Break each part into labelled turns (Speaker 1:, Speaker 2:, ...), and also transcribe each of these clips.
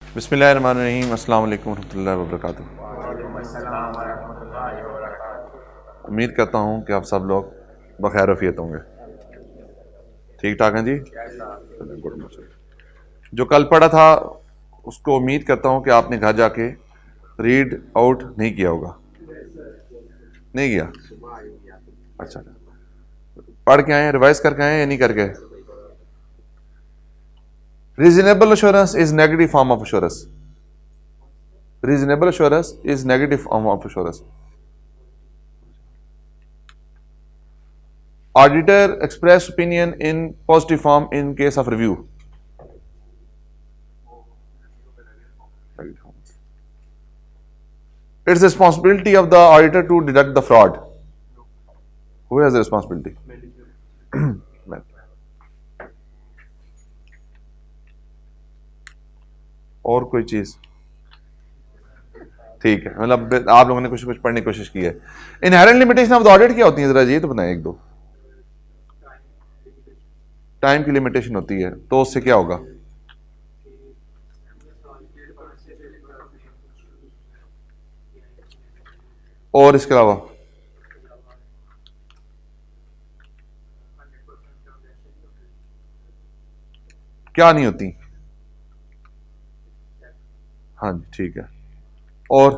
Speaker 1: बिस्मिल्लाहिर्रहमानिर्रहीम। अस्सलाम वालेकुम रहमतुल्लाहि व बरकातुहू। उम्मीद करता हूँ कि आप सब लोग बखैर रफ़ियत होंगे, ठीक ठाक हैं जी। गुड। जो कल पढ़ा था उसको उम्मीद करता हूँ कि आपने घर जाके रीड आउट नहीं किया होगा। नहीं किया? अच्छा, पढ़ के आए, रिवाइज करके आए या नहीं करके? Reasonable assurance is negative form of assurance. Reasonable assurance is negative form of assurance. Auditor express opinion in positive form in case of review. It's the responsibility of the auditor to detect the fraud. Who has the responsibility? और कोई चीज? ठीक है, मतलब आप लोगों ने कुछ पढ़ने की कोशिश की है। Inherent limitation of the audit क्या होती है, जरा ये तो बताएं एक दो। टाइम की लिमिटेशन होती है, तो उससे क्या होगा? और इसके अलावा क्या नहीं होती? हाँ जी, ठीक है। और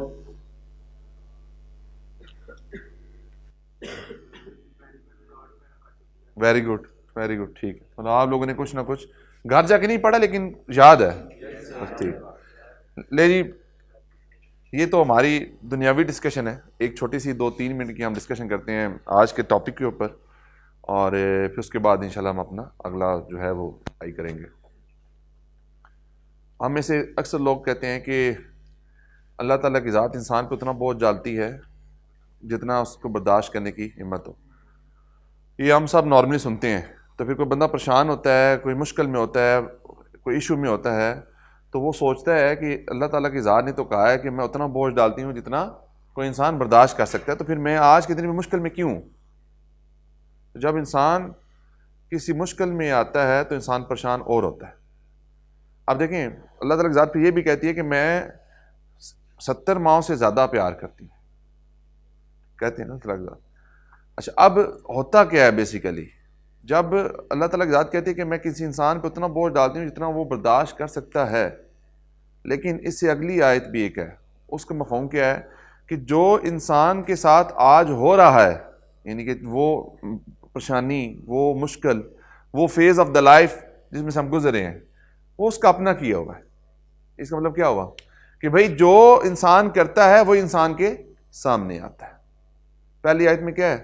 Speaker 1: वेरी गुड, वेरी गुड, ठीक है। मतलब आप लोगों ने कुछ ना कुछ घर जाके नहीं पढ़ा लेकिन याद है। ठीक, ले जी, ये तो हमारी दुनियावी डिस्कशन है। एक छोटी सी 2-3 मिनट की हम डिस्कशन करते हैं आज के टॉपिक के ऊपर, और फिर उसके बाद इंशाल्लाह हम अपना अगला जो है वो ट्राई करेंगे। हम में से अक्सर लोग कहते हैं कि अल्लाह ताला की ज़ात इंसान पे उतना बोझ डालती है जितना उसको बर्दाश्त करने की हिम्मत हो। ये हम सब नॉर्मली सुनते हैं। तो फिर कोई बंदा परेशान होता है, कोई मुश्किल में होता है, कोई इशू में होता है, तो वो सोचता है कि अल्लाह ताला की ज़ात ने तो कहा है कि मैं उतना बोझ डालती हूँ जितना कोई इंसान बर्दाश्त कर सकता है, तो फिर मैं आज के दिन में मुश्किल में क्यों? जब इंसान किसी मुश्किल में आता है तो इंसान परेशान और होता है। अब देखें, अल्लाह ताला की ज़ात फिर ये भी कहती है कि मैं 70 माओं से ज़्यादा प्यार करती हूँ, कहते हैं ना अल्लाह की ज़ात। अच्छा, अब होता क्या है बेसिकली, जब अल्लाह ताला की ज़ात कहती है कि मैं किसी इंसान पे उतना बोझ डालती हूँ जितना वो बर्दाश्त कर सकता है, लेकिन इससे अगली आयत भी एक है, उसका मफ़हूम क्या है कि जो इंसान के साथ आज हो रहा है, यानी कि वो परेशानी, वो मुश्किल, वो फेज़ ऑफ द लाइफ जिसमें से हम गुजरे हैं, वो उसका अपना किया हुआ है। इसका मतलब क्या हुआ कि भाई जो इंसान करता है वो इंसान के सामने आता है। पहली आयत में क्या है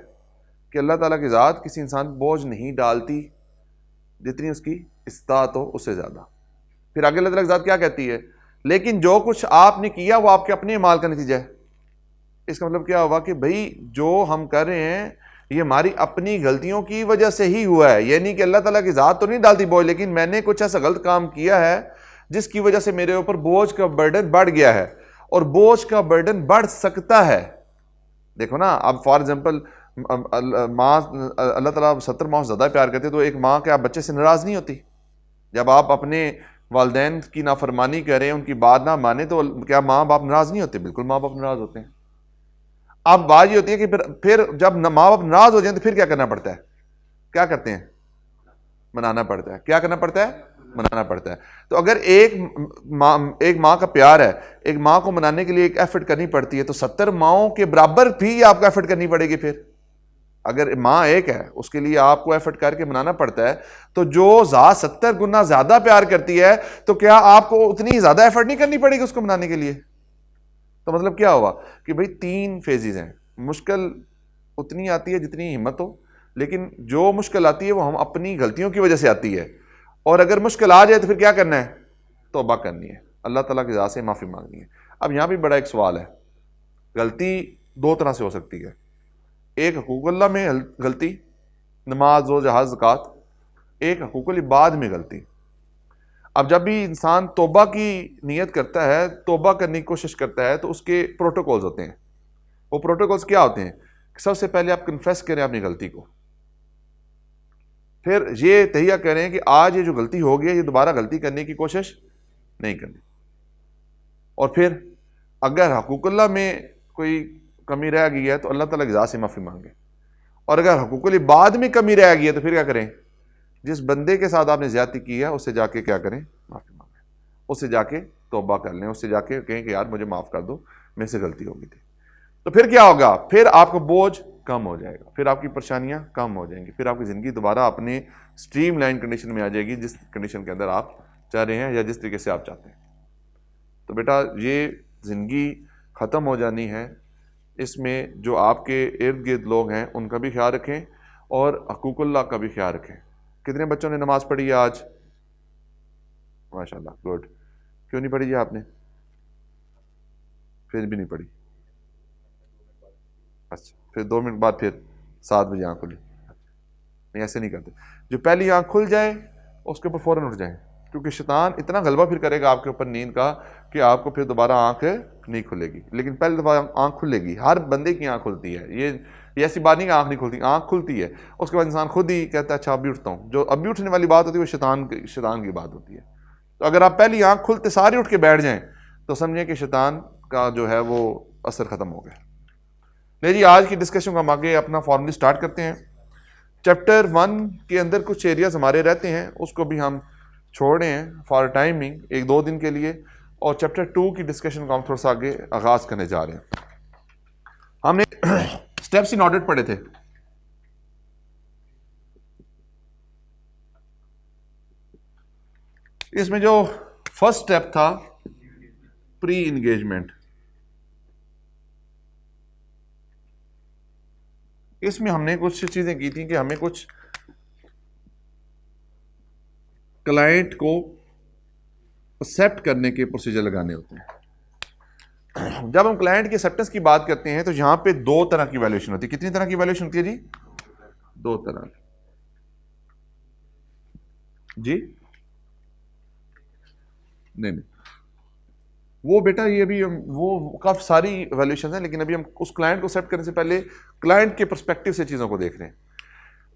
Speaker 1: कि अल्लाह ताला की ज़ात किसी इंसान पर बोझ नहीं डालती जितनी उसकी इस्तात हो उससे ज़्यादा। फिर आगे अल्लाह ताला की ज़ात क्या कहती है, लेकिन जो कुछ आपने किया वो आपके अपने माल का नतीजा है। इसका मतलब क्या हुआ कि भाई जो हम कर रहे हैं ये हमारी अपनी गलतियों की वजह से ही हुआ है। ये नहीं कि अल्लाह ताला की ज़ात तो नहीं डालती बोझ, लेकिन मैंने कुछ ऐसा गलत काम किया है जिसकी वजह से मेरे ऊपर बोझ का बर्डन बढ़ गया है, और बोझ का बर्डन बढ़ सकता है। देखो ना, अब फॉर एग्जाम्पल माँ, अल्लाह ताला 70 माँ से ज़्यादा प्यार करते, तो एक माँ क्या बच्चे से नाराज़ नहीं होती? जब आप अपने वालदैन की नाफरमानी करें, उनकी बात ना माने, तो क्या माँ बाप नाराज़ नहीं होते? बिल्कुल माँ बाप नाराज़ होते हैं। अब बात ये होती है कि फिर जब माँ बाप नाराज़ हो जाए तो फिर क्या करना पड़ता है? क्या करते हैं? मनाना पड़ता है। क्या करना पड़ता है? मनाना पड़ता है। तो अगर एक माँ का प्यार है, एक माँ को मनाने के लिए एक एफर्ट करनी पड़ती है, तो 70 माओं के बराबर भी आपको एफर्ट करनी पड़ेगी। फिर अगर माँ एक है उसके लिए आपको एफर्ट करके मनाना पड़ता है, तो जो 70 गुना ज्यादा प्यार करती है, तो क्या आपको उतनी ज्यादा एफर्ट नहीं करनी पड़ेगी उसको मनाने के लिए? तो मतलब क्या हुआ कि भाई 3 फेजेस हैं। मुश्किल उतनी आती है जितनी हिम्मत हो, लेकिन जो मुश्किल आती है वो हम अपनी गलतियों की वजह से आती है। और अगर मुश्किल आ जाए तो फिर क्या करना है? तौबा करनी है, अल्लाह ताला की ज़ात से माफ़ी मांगनी है। अब यहाँ भी बड़ा एक सवाल है, गलती 2 तरह से हो सकती है। एक हकूक़ुल्लाह में गलती, नमाज व जहाज ज़कात, एक हकूक़ुल इबाद में गलती। अब जब भी इंसान तौबा की नीयत करता है, तौबा करने की कोशिश करता है, तो उसके प्रोटोकॉल्स होते हैं। वो प्रोटोकॉल्स क्या होते हैं? सबसे पहले आप कन्फेस करें अपनी गलती को, फिर ये तहिया करें कि आज ये जो गलती हो गई है ये दोबारा गलती करने की कोशिश नहीं करनी। और फिर अगर हकूकुल्लाह में कोई कमी रह गई है तो अल्लाह ताला की ज़ात से माफ़ी मांगे, और अगर हकूकुल इबाद में कमी रह गई है तो फिर क्या करें? जिस बंदे के साथ आपने ज़्यादती की है उससे जाके क्या करें? माफ़ी मांगें, उससे जाके तौबा कर लें, उससे जाके कहें कि यार मुझे माफ़ कर दो, मेरे से गलती हो गई थी। तो फिर क्या होगा? फिर आपका बोझ कम हो जाएगा, फिर आपकी परेशानियां कम हो जाएंगी, फिर आपकी ज़िंदगी दोबारा अपने स्ट्रीम लाइन कंडीशन में आ जाएगी, जिस कंडीशन के अंदर आप चाह रहे हैं या जिस तरीके से आप चाहते हैं। तो बेटा ये ज़िंदगी ख़त्म हो जानी है, इसमें जो आपके इर्द गिर्द लोग हैं उनका भी ख्याल रखें और हकूकुल्लाह का भी ख्याल रखें। कितने बच्चों ने नमाज़ पढ़ी है आज? माशाल्लाह, गुड। क्यों नहीं पढ़ी है आपने? फिर भी नहीं पढ़ी? अच्छा, फिर 2 मिनट बाद फिर 7 बजे आँख खुली? नहीं, ऐसे नहीं करते। जो पहली आँख खुल जाए उसके ऊपर फ़ौरन उठ जाए, क्योंकि शैतान इतना गलबा फिर करेगा आपके ऊपर नींद का कि आपको फिर दोबारा आँख नहीं खुलेगी। लेकिन पहली दफ़ा आँख खुलेगी, हर बंदे की आँख खुलती है। ये ऐसी बात नहीं कि आँख नहीं खुलती, आँख खुलती है। उसके बाद इंसान खुद ही कहता है अच्छा अभी उठता हूँ। जो अभी उठने वाली बात होती है वो शैतान की बात होती है। तो अगर आप पहली आँख खुलते सारे उठ के बैठ जाएँ तो समझें कि शैतान का जो है वो असर ख़त्म हो गया। नहीं जी, आज की डिस्कशन को हम आगे अपना फॉर्मली स्टार्ट करते हैं। चैप्टर 1 के अंदर कुछ एरियाज हमारे रहते हैं, उसको भी हम छोड़ रहे हैं फॉर टाइमिंग 1-2 दिन के लिए, और चैप्टर 2 की डिस्कशन को हम थोड़ा सा आगे आगाज करने जा रहे हैं। हमने स्टेप्स इन ऑडिट पढ़े थे। इसमें जो फर्स्ट स्टेप था प्री इंगेजमेंट, इसमें हमने कुछ चीजें की थी कि हमें कुछ क्लाइंट को एक्सेप्ट करने के प्रोसीजर लगाने होते हैं। जब हम क्लाइंट की एक्सेप्टेंस की बात करते हैं तो यहां पे 2 तरह की वैल्यूएशन होती है। कितनी तरह की वैल्यूएशन होती है जी? 2 तरह जी? नहीं, वो बेटा ये अभी वो काफी सारी वैल्यूएशन है, लेकिन अभी हम उस क्लाइंट को एक्सेप्ट करने से पहले क्लाइंट के पर्सपेक्टिव से चीजों को देख रहे हैं।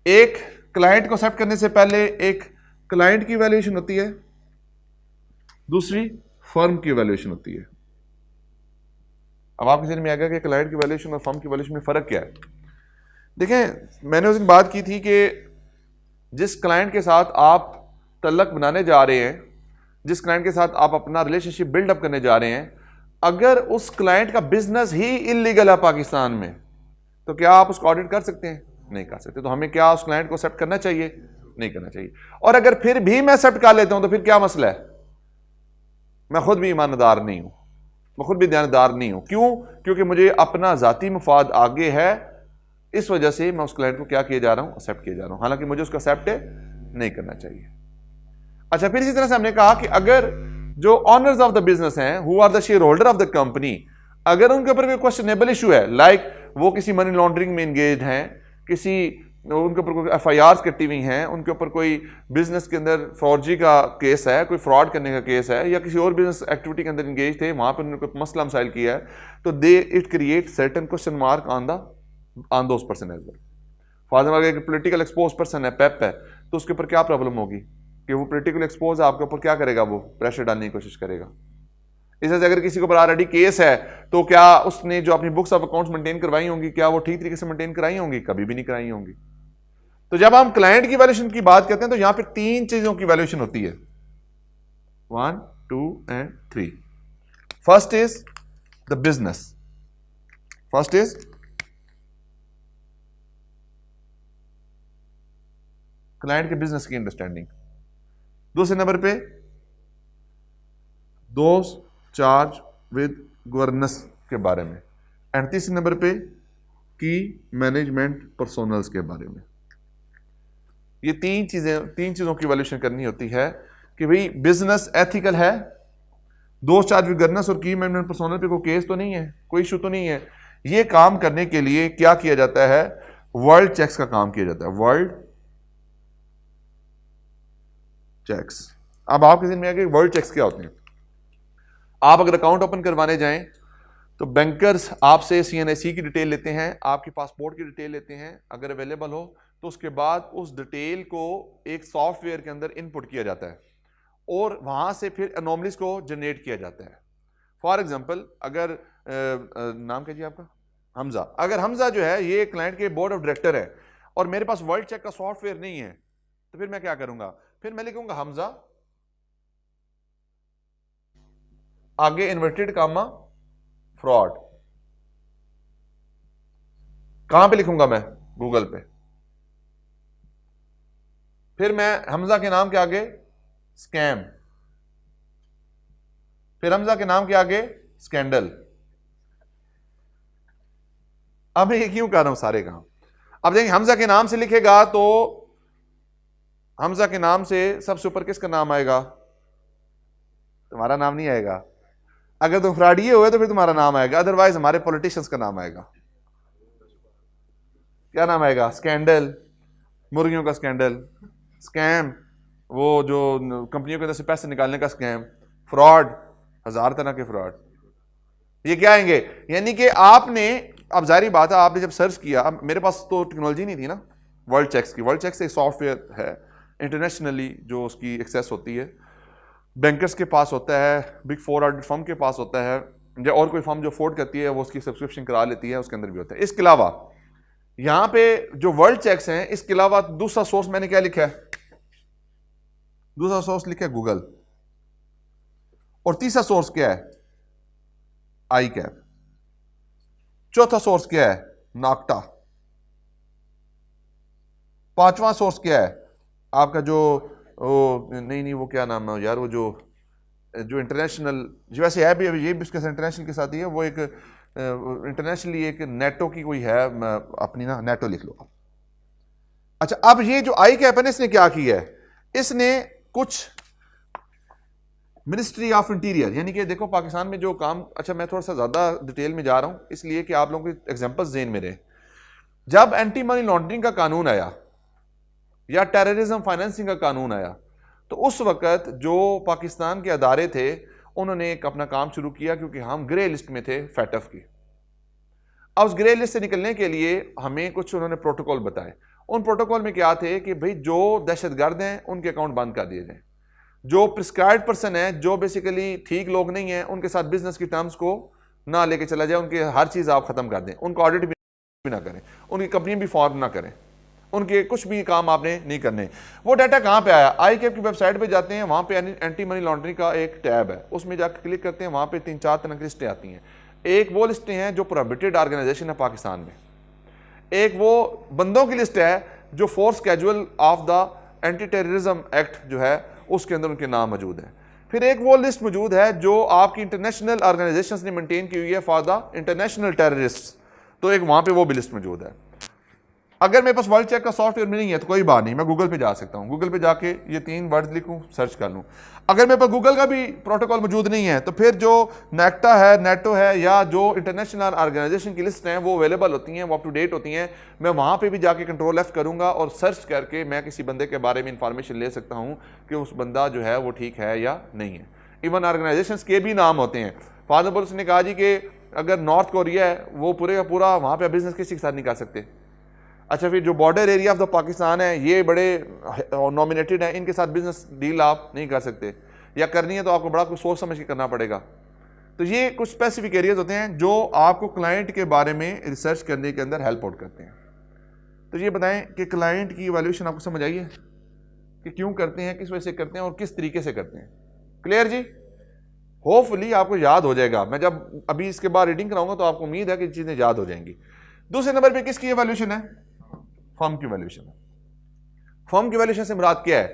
Speaker 1: एक क्लाइंट को एक्सेप्ट करने से पहले एक क्लाइंट की वैल्यूएशन होती है, दूसरी फर्म की वैल्यूएशन होती है। अब आपके समझ में आ गया कि क्लाइंट की वैल्यूएशन और फर्म की वैल्यूएशन में फर्क क्या है? देखें, मैंने उस दिन बात की थी कि जिस क्लाइंट के साथ आप तल्लक बनाने जा रहे हैं, जिस क्लाइंट के साथ आप अपना रिलेशनशिप बिल्डअप करने जा रहे हैं, अगर उस क्लाइंट का बिजनेस ही इलीगल है पाकिस्तान में, तो क्या आप उसको ऑडिट कर सकते हैं? नहीं कर सकते। तो हमें क्या उस क्लाइंट को एक्सेप्ट करना चाहिए? नहीं करना चाहिए। और अगर फिर भी मैं एक्सेप्ट कर लेता हूं तो फिर क्या मसला है? मैं खुद भी ईमानदार नहीं हूं, मैं खुद भी ध्यानदार नहीं हूं। क्यों? क्योंकि मुझे अपना जाती मुफाद आगे है, इस वजह से मैं उस क्लाइंट को क्या किए जा रहा हूं? एक्सेप्ट किए जा रहा हूं, हालांकि मुझे उसको एक्सेप्ट नहीं करना चाहिए। अच्छा, फिर इसी तरह से हमने कहा कि अगर जो ऑनर्स ऑफ द बिजनेस हैं, who are the shareholder of the company, अगर उनके ऊपर कोई क्वेश्चनेबल इशू है, लाइक वो किसी मनी लॉन्ड्रिंग में एंगेज हैं, किसी उनके ऊपर कोई FIRs कटी हुई हैं, उनके ऊपर कोई बिजनेस के अंदर फॉर्जी का केस है, कोई फ्रॉड करने का केस है, या किसी और बिजनेस एक्टिविटी के अंदर एंगेज थे, वहां पर उन्होंने कोई मसला मसाइल किया है, तो they it create certain question mark on those person as well. For example, एक पोलिटिकल एक्सपोज पर्सन है, पेप है, तो उसके ऊपर क्या प्रॉब्लम होगी कि वो पोलिटिकल एक्सपोज है, आपके ऊपर क्या करेगा? वो प्रेशर डालने की कोशिश करेगा। इस अगर किसी के ऊपर ऑलरेडी केस है तो क्या उसने जो अपनी बुक्स ऑफ अकाउंट्स मेंटेन करवाई होंगी, क्या वो ठीक तरीके से मेंटेन कराई होंगी? कभी भी नहीं कराई होंगी। तो जब हम क्लाइंट की वैल्यूएशन की बात करते हैं तो यहां पे 3 चीजों की वैल्यूएशन होती है, 1, 2 and 3। First is the business, first is client के बिजनेस की अंडरस्टैंडिंग, दूसरे नंबर पे दोज चार्ज विद गवर्नेंस के बारे में, एंड तीसरे नंबर पे की मैनेजमेंट पर्सोनल्स के बारे में। ये 3 चीजों की वैल्यूएशन करनी होती है कि भाई बिजनेस एथिकल है, दोज चार्ज विद गवर्नेंस और की मैनेजमेंट पर्सोनल पे कोई केस तो नहीं है, कोई इशू तो नहीं है। ये काम करने के लिए क्या किया जाता है? वर्ल्ड चेक्स का काम किया जाता है, वर्ल्ड चेक्स। अब आपके ज़हन में आ गया वर्ल्ड चेक्स क्या होते हैं? आप अगर अकाउंट ओपन करवाने जाएं तो बैंकर्स आपसे CNIC की डिटेल लेते हैं, आपकी पासपोर्ट की डिटेल लेते हैं, अगर अवेलेबल हो तो उसके बाद उस डिटेल को एक सॉफ्टवेयर के अंदर इनपुट किया जाता है और वहां से फिर एनोमलीज को जनरेट किया जाता है। फॉर एग्जांपल अगर नाम क्या जी आपका, हमजा, अगर हमजा जो है ये क्लाइंट के बोर्ड ऑफ डायरेक्टर है और मेरे पास वर्ल्ड चेक का सॉफ्टवेयर नहीं है, तो फिर मैं क्या करूंगा, फिर मैं लिखूंगा हमजा आगे इन्वर्टेड कामा फ्रॉड। कहां पे लिखूंगा मैं, गूगल पे। फिर मैं हमजा के नाम के आगे स्कैम, फिर हमजा के नाम के आगे स्कैंडल। अब मैं ये क्यों कर रहा हूं सारे काम। अब देखिए हमजा के नाम से लिखेगा तो हमजा के नाम से सबसे ऊपर किसका नाम आएगा, तुम्हारा नाम नहीं आएगा। अगर तुम फ्रॉडिये हुए तो फिर तुम्हारा नाम आएगा, अदरवाइज हमारे पॉलिटिशियंस का नाम आएगा। क्या नाम आएगा, स्कैंडल, मुर्गियों का स्कैंडल, स्कैम वो जो कंपनियों के अंदर से पैसे निकालने का स्कैम, फ्रॉड, हजार तरह के फ्रॉड, ये क्या आएंगे। यानी कि आपने, अब जाहिर बात है आपने जब सर्च किया, अब मेरे पास तो टेक्नोलॉजी नहीं थी ना वर्ल्ड चेक्स की। वर्ल्ड चेक्स एक सॉफ्टवेयर है इंटरनेशनली जो उसकी एक्सेस होती है, बैंकर्स के पास होता है, बिग 4 ऑडिट फर्म के पास होता है, या और कोई फर्म जो अफोर्ड करती है वो उसकी सब्सक्रिप्शन करा लेती है, उसके अंदर भी होता है। इसके अलावा यहां पे जो वर्ल्ड चेक्स हैं, इसके अलावा दूसरा सोर्स मैंने क्या लिखा है, दूसरा सोर्स लिखा है गूगल, और तीसरा सोर्स क्या है, आई कैप, चौथा सोर्स क्या है, नाक्टा, पांचवा सोर्स क्या है आपका जो नहीं वो क्या नाम है यार, वो जो इंटरनेशनल, जो वैसे है भी, ये भी उसके इंटरनेशनल के साथ ही है, वो एक इंटरनेशनली एक नेटो की कोई है, अपनी ना नेटो लिख लो। अच्छा, अब ये जो आई कैप है ना, इसने क्या किया है, इसने कुछ मिनिस्ट्री ऑफ इंटीरियर, यानी कि देखो पाकिस्तान में जो काम, अच्छा मैं थोड़ा सा ज्यादा डिटेल में जा रहा हूं इसलिए कि आप लोगों के एग्जांपल्स ज़हन में रहे। जब एंटी मनी लॉन्ड्रिंग का कानून आया या टेररिज्म फाइनेंसिंग का कानून आया, तो उस वक्त जो पाकिस्तान के अदारे थे उन्होंने एक अपना काम शुरू किया, क्योंकि हम ग्रे लिस्ट में थे फैटफ की। अब उस ग्रे लिस्ट से निकलने के लिए हमें कुछ उन्होंने प्रोटोकॉल बताए। उन प्रोटोकॉल में क्या थे कि भाई जो दहशतगर्द हैं उनके अकाउंट बंद कर दिए जाए, जो प्रिस्क्राइब्ड पर्सन है, जो बेसिकली ठीक लोग नहीं है, उनके साथ बिजनेस की टर्म्स को ना लेके चला जाए, उनकी हर चीज आप खत्म कर दें, उनको ऑडिट भी ना करें, उनकी कंपनी भी फॉर्म ना करें, उनके कुछ भी काम आपने नहीं करने। वो डाटा कहां पे आया, आई कैप की वेबसाइट पे जाते हैं, वहां पे एंटी मनी लॉन्ड्रिंग का एक टैब है, उसमें जाकर क्लिक करते हैं, वहां पे 3-4 तरह की लिस्टें आती हैं। एक वो लिस्टें हैं जो प्रोहिबिटेड ऑर्गेनाइजेशन है पाकिस्तान में, एक वो बंदों की लिस्ट है जो force casual of the anti terrorism act जो है उसके अंदर उनके नाम मौजूद है। फिर एक वो लिस्ट मौजूद है जो आपकी इंटरनेशनल ऑर्गेनाइजेशंस ने मेंटेन की हुई है फॉर द इंटरनेशनल टेररिस्ट, तो एक वहां पे वो भी लिस्ट मौजूद है। अगर मेरे पास वर्ल्ड चेक का सॉफ्टवेयर में नहीं है तो कोई बात नहीं, मैं गूगल पे जा सकता हूं, गूगल पे जाके ये 3 वर्ड लिखूं, सर्च कर लूं। अगर मेरे पास गूगल का भी प्रोटोकॉल मौजूद नहीं है तो फिर जो नेक्टा है, नेटो है, या जो इंटरनेशनल ऑर्गेनाइजेशन की लिस्ट हैं वो अवेलेबल होती हैं, वो अप टू डेट होती हैं, मैं वहां पे भी जाके कंट्रोल एफ करूंगा और सर्च करके मैं किसी बंदे के बारे में इंफॉर्मेशन ले सकता हूं कि उस बंदा जो है वो ठीक है या नहीं है। इवन ऑर्गेनाइजेशन के भी नाम होते हैं। फादर बुल्स ने कहा जी कि अगर नॉर्थ कोरिया है वो पूरे का पूरा वहां पर बिजनेस किसी के साथ नहीं कर सकते। अच्छा, फिर जो border area of the Pakistan है ये बड़े नॉमिनेटेड है, इनके साथ बिजनेस डील आप नहीं कर सकते, या करनी है तो आपको बड़ा कुछ सोच समझ के करना पड़ेगा। तो ये कुछ स्पेसिफिक एरियाज होते हैं जो आपको क्लाइंट के बारे में रिसर्च करने के अंदर हेल्प आउट करते हैं। तो ये बताएं कि क्लाइंट की इवैल्यूएशन आपको समझ आई है कि क्यों करते हैं, किस वजह से करते हैं और किस तरीके से करते हैं। क्लियर जी? होपफुली आपको याद हो जाएगा। मैं जब अभी इसके बाद रीडिंग कराऊंगा तो आपको उम्मीद है कि चीजें याद हो जाएंगी। दूसरे नंबर पे किसकी इवैल्यूएशन है? फर्म की वैल्यूएशन। फर्म की वैल्यूएशन से मुराद क्या है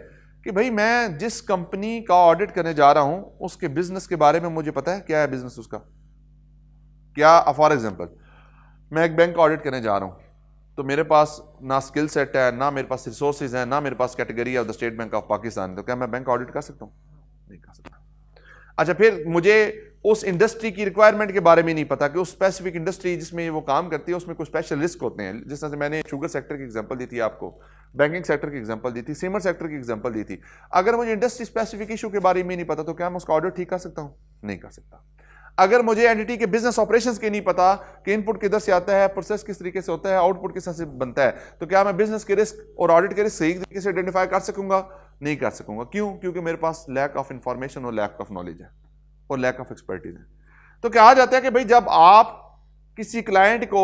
Speaker 1: कि भाई मैं जिस कंपनी का ऑडिट करने जा रहा हूं उसके बिजनेस के बारे में मुझे पता है क्या है बिजनेस उसका क्या। फॉर एग्जांपल मैं एक बैंक का ऑडिट करने जा रहा हूं तो मेरे पास ना स्किल सेट है, ना मेरे पास रिसोर्सेज है, ना मेरे पास category of the State Bank of Pakistan, तो क्या मैं बैंक ऑडिट कर सकता हूं? नहीं कर सकता। अच्छा, फिर मुझे उस इंडस्ट्री की रिक्वायरमेंट के बारे में नहीं पता कि उस स्पेसिफिक इंडस्ट्री जिसमें वो काम करती है उसमें कुछ स्पेशल रिस्क होते हैं। जिस तरह से मैंने शुगर सेक्टर की एग्जांपल दी थी आपको, बैंकिंग सेक्टर की एग्जांपल दी थी, सीमेंट सेक्टर की एग्जांपल दी थी। अगर मुझे इंडस्ट्री स्पेसिफिक इशू के बारे में नहीं पता तो क्या मैं उसका ऑडिट ठीक कर सकता हूं? नहीं कर सकता। अगर मुझे एंटिटी के बिजनेस ऑपरेशंस के नहीं पता कि इनपुट किधर से आता है, प्रोसेस किस तरीके से होता है, आउटपुट किस तरह से बनता है, तो क्या मैं बिजनेस के रिस्क और ऑडिट के रिस्क सही तरीके से आइडेंटिफाई कर सकूंगा? नहीं कर सकूंगा। क्यों? क्योंकि मेरे पास लैक ऑफ इंफॉर्मेशन और लैक ऑफ नॉलेज है और लैक ऑफ एक्सपर्टीज है। तो कहा जाता है कि भाई जब आप किसी क्लाइंट को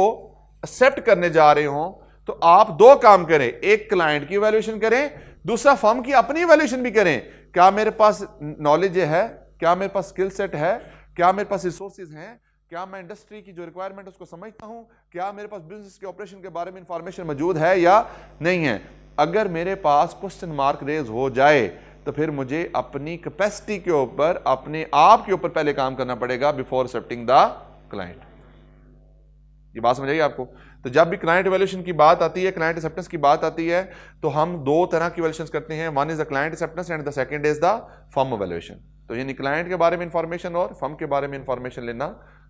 Speaker 1: एक्सेप्ट करने जा रहे हो तो आप दो काम करें, एक क्लाइंट की वैल्यूएशन करें, दूसरा फर्म की अपनी वैल्यूएशन भी करें। क्या मेरे पास नॉलेज है, क्या मेरे पास स्किल सेट है, क्या मेरे पास रिसोर्सेज हैं, क्या मैं इंडस्ट्री की जो रिक्वायरमेंट उसको समझता हूं, क्या मेरे पास बिजनेस के ऑपरेशन के बारे में इंफॉर्मेशन मौजूद है या नहीं है। अगर मेरे पास क्वेश्चन मार्क रेज हो जाए तो फिर मुझे अपनी कैपेसिटी के ऊपर, अपने आप के ऊपर पहले काम करना पड़ेगा बिफोर एक्सेप्टिंग द क्लाइंट। ये बात समझ आई आपको? तो जब भी क्लाइंट वैल्यूएशन की बात आती है, क्लाइंट एक्सेप्टेंस की बात आती है, तो हम दो तरह की वैल्यूएशन करते हैं। One is the client acceptance and the second is the firm valuation. तो यानी क्लाइंट के बारे में इंफॉर्मेशन और फर्म के बारे में इंफॉर्मेशन लेना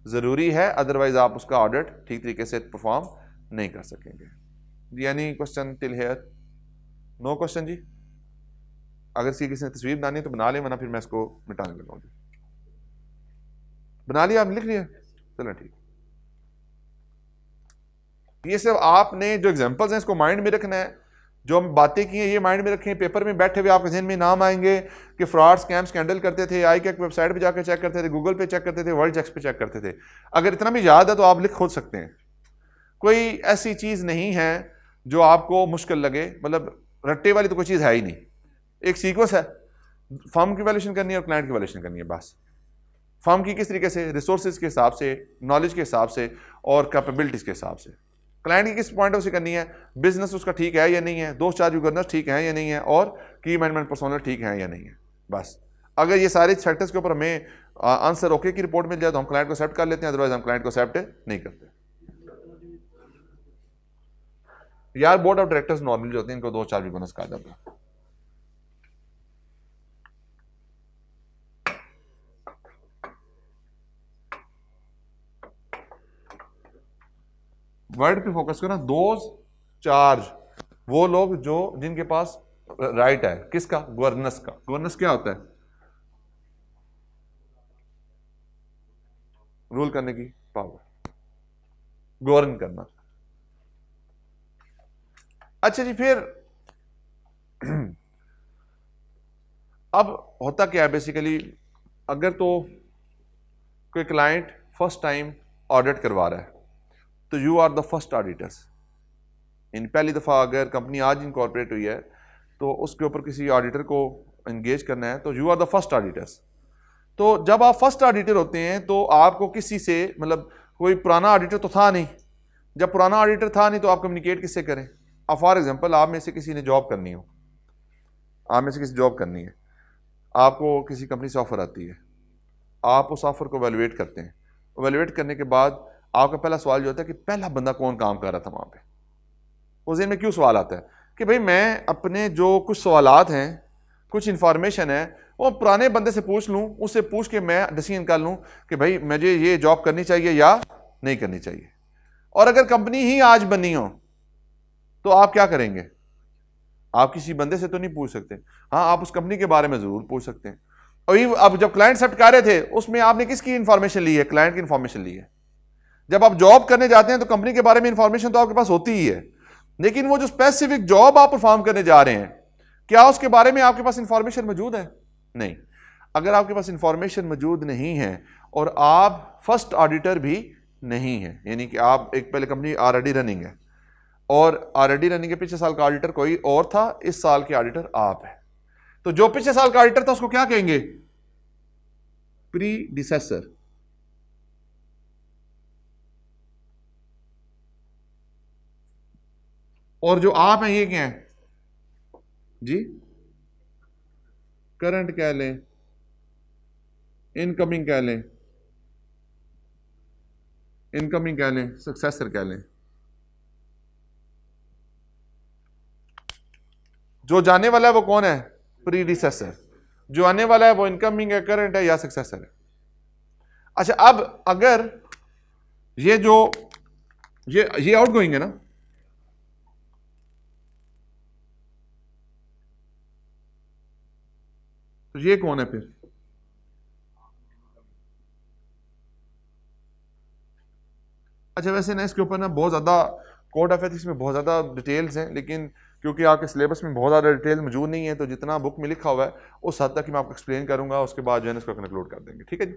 Speaker 1: जरूरी है, अदरवाइज आप उसका ऑडिट ठीक तरीके से परफॉर्म नहीं कर सकेंगे। यानी question till here? No question जी? अगर किसी ने तस्वीर बनानी है तो बना ले, वरना फिर मैं इसको मिटाने लगा। बना लिया आपने? लिख लिया? चलो ठीक। ये सब आपने जो एग्जांपल्स हैं इसको माइंड में रखना है। जो हम बातें की हैं ये माइंड में रखें। पेपर में बैठे हुए आपके ज़हन में नाम आएंगे कि फ्रॉड स्कैम स्कैंडल करते थे, आई के वेबसाइट पे जाकर चेक करते थे, गूगल पे चेक करते थे, वर्ल्ड चेक्स पे चेक करते थे। अगर इतना भी याद है तो आप लिख खोल सकते हैं। कोई ऐसी चीज़ नहीं है जो आपको मुश्किल लगे, मतलब रट्टे वाली तो कोई चीज़ है ही नहीं। एक सीक्वेंस है, फर्म की वैल्यूएशन करनी है और क्लाइंट की वैल्यूएशन करनी है बस। फर्म की किस तरीके से? रिसोर्सेज के हिसाब से, नॉलेज के हिसाब से और कैपेबिलिटीज के हिसाब से। क्लाइंट की किस पॉइंट ऑफ से करनी है? बिजनेस उसका ठीक है या नहीं है, दोस्त चार्ज गवर्नेंस ठीक है या नहीं है, और की मैनेजमेंट पर्सोनल ठीक है या नहीं है। बस अगर ये सारे फैक्टर्स के ऊपर हमें आंसर ओके की रिपोर्ट मिल जाए तो हम क्लाइंट को एक्सेप्ट कर लेते हैं, अदरवाइज हम क्लाइंट को एक्सेप्ट नहीं करते। यार बोर्ड ऑफ डायरेक्टर्स नॉर्मली जो होते हैं इनको दो चार्ज बोनस कहा जाता है। वर्ड पे फोकस करो ना। दोज चार्ज, वो लोग जो जिनके पास राइट है किसका? गवर्नेंस का। गवर्नेंस क्या होता है? रूल करने की पावर, गवर्न करना। अच्छा जी, फिर अब होता क्या है बेसिकली, अगर तो कोई क्लाइंट फर्स्ट टाइम ऑडिट करवा रहा है तो you are the first auditors. इन पहली दफ़ा अगर कंपनी आज इनकॉर्पोरेट हुई है तो उसके ऊपर किसी ऑडिटर को एंगेज करना है तो you are the first auditors. तो जब आप फर्स्ट ऑडिटर होते हैं तो आपको किसी से, मतलब कोई पुराना ऑडिटर तो था नहीं, जब पुराना ऑडिटर था नहीं तो आप कम्युनिकेट किससे करें? अब फॉर एग्जांपल आप में से किसी ने जॉब करनी हो, आप में से किसी जॉब करनी है, आपको किसी कंपनी से ऑफर आती है, आप उस ऑफर को वैल्यूएट करते हैं। वैल्यूएट करने के बाद आपका पहला सवाल जो होता है कि पहला बंदा कौन काम कर रहा था वहाँ पे। उस दिन में क्यों सवाल आता है कि भाई मैं अपने जो कुछ सवालात हैं, कुछ इंफॉर्मेशन है, वो पुराने बंदे से पूछ लूँ, उससे पूछ के मैं डिसीजन कर लूँ कि भाई मुझे ये जॉब करनी चाहिए या नहीं करनी चाहिए। और अगर कंपनी ही आज बनी हो तो आप क्या करेंगे? आप किसी बंदे से तो नहीं पूछ सकते, हाँ आप उस कंपनी के बारे में जरूर पूछ सकते हैं। और अब जब क्लाइंट एक्सेप्ट कर रहे थे उसमें आपने किसकी इंफॉर्मेशन ली है? क्लाइंट की इंफॉर्मेशन ली है। जब आप जॉब करने जाते हैं तो कंपनी के बारे में इंफॉर्मेशन तो आपके पास होती ही है, लेकिन वो जो स्पेसिफिक जॉब आप परफॉर्म करने जा रहे हैं, क्या उसके बारे में आपके पास इंफॉर्मेशन मौजूद है? नहीं। अगर आपके पास इंफॉर्मेशन मौजूद नहीं है और आप फर्स्ट ऑडिटर भी नहीं है, यानी कि आप एक पहले कंपनी ऑलरेडी रनिंग है और ऑलरेडी रनिंग के पिछले साल का ऑडिटर कोई और था, इस साल के ऑडिटर आप है, तो जो पिछले साल का ऑडिटर था उसको क्या कहेंगे? प्रीडिसेसर। और जो आप हैं ये क्या है जी? करंट कह लें, इनकमिंग कह लें, इनकमिंग कह लें, सक्सेसर कह लें। जो जाने वाला है वो कौन है? प्रीडिसेसर। जो आने वाला है वो इनकमिंग है, करंट है या सक्सेसर है। अच्छा, अब अगर ये जो ये आउटगोइंग है ना, तो ये कौन है फिर? अच्छा, वैसे ना इसके ऊपर ना बहुत ज़्यादा कोड ऑफ एथिक्स में बहुत ज़्यादा डिटेल्स हैं, लेकिन क्योंकि आपके सिलेबस में बहुत ज़्यादा डिटेल मौजूद नहीं है तो जितना बुक में लिखा हुआ है उस हद तक ही मैं आपको एक्सप्लेन करूंगा, उसके बाद जो है इसको कंक्लूड कर देंगे। ठीक है जी।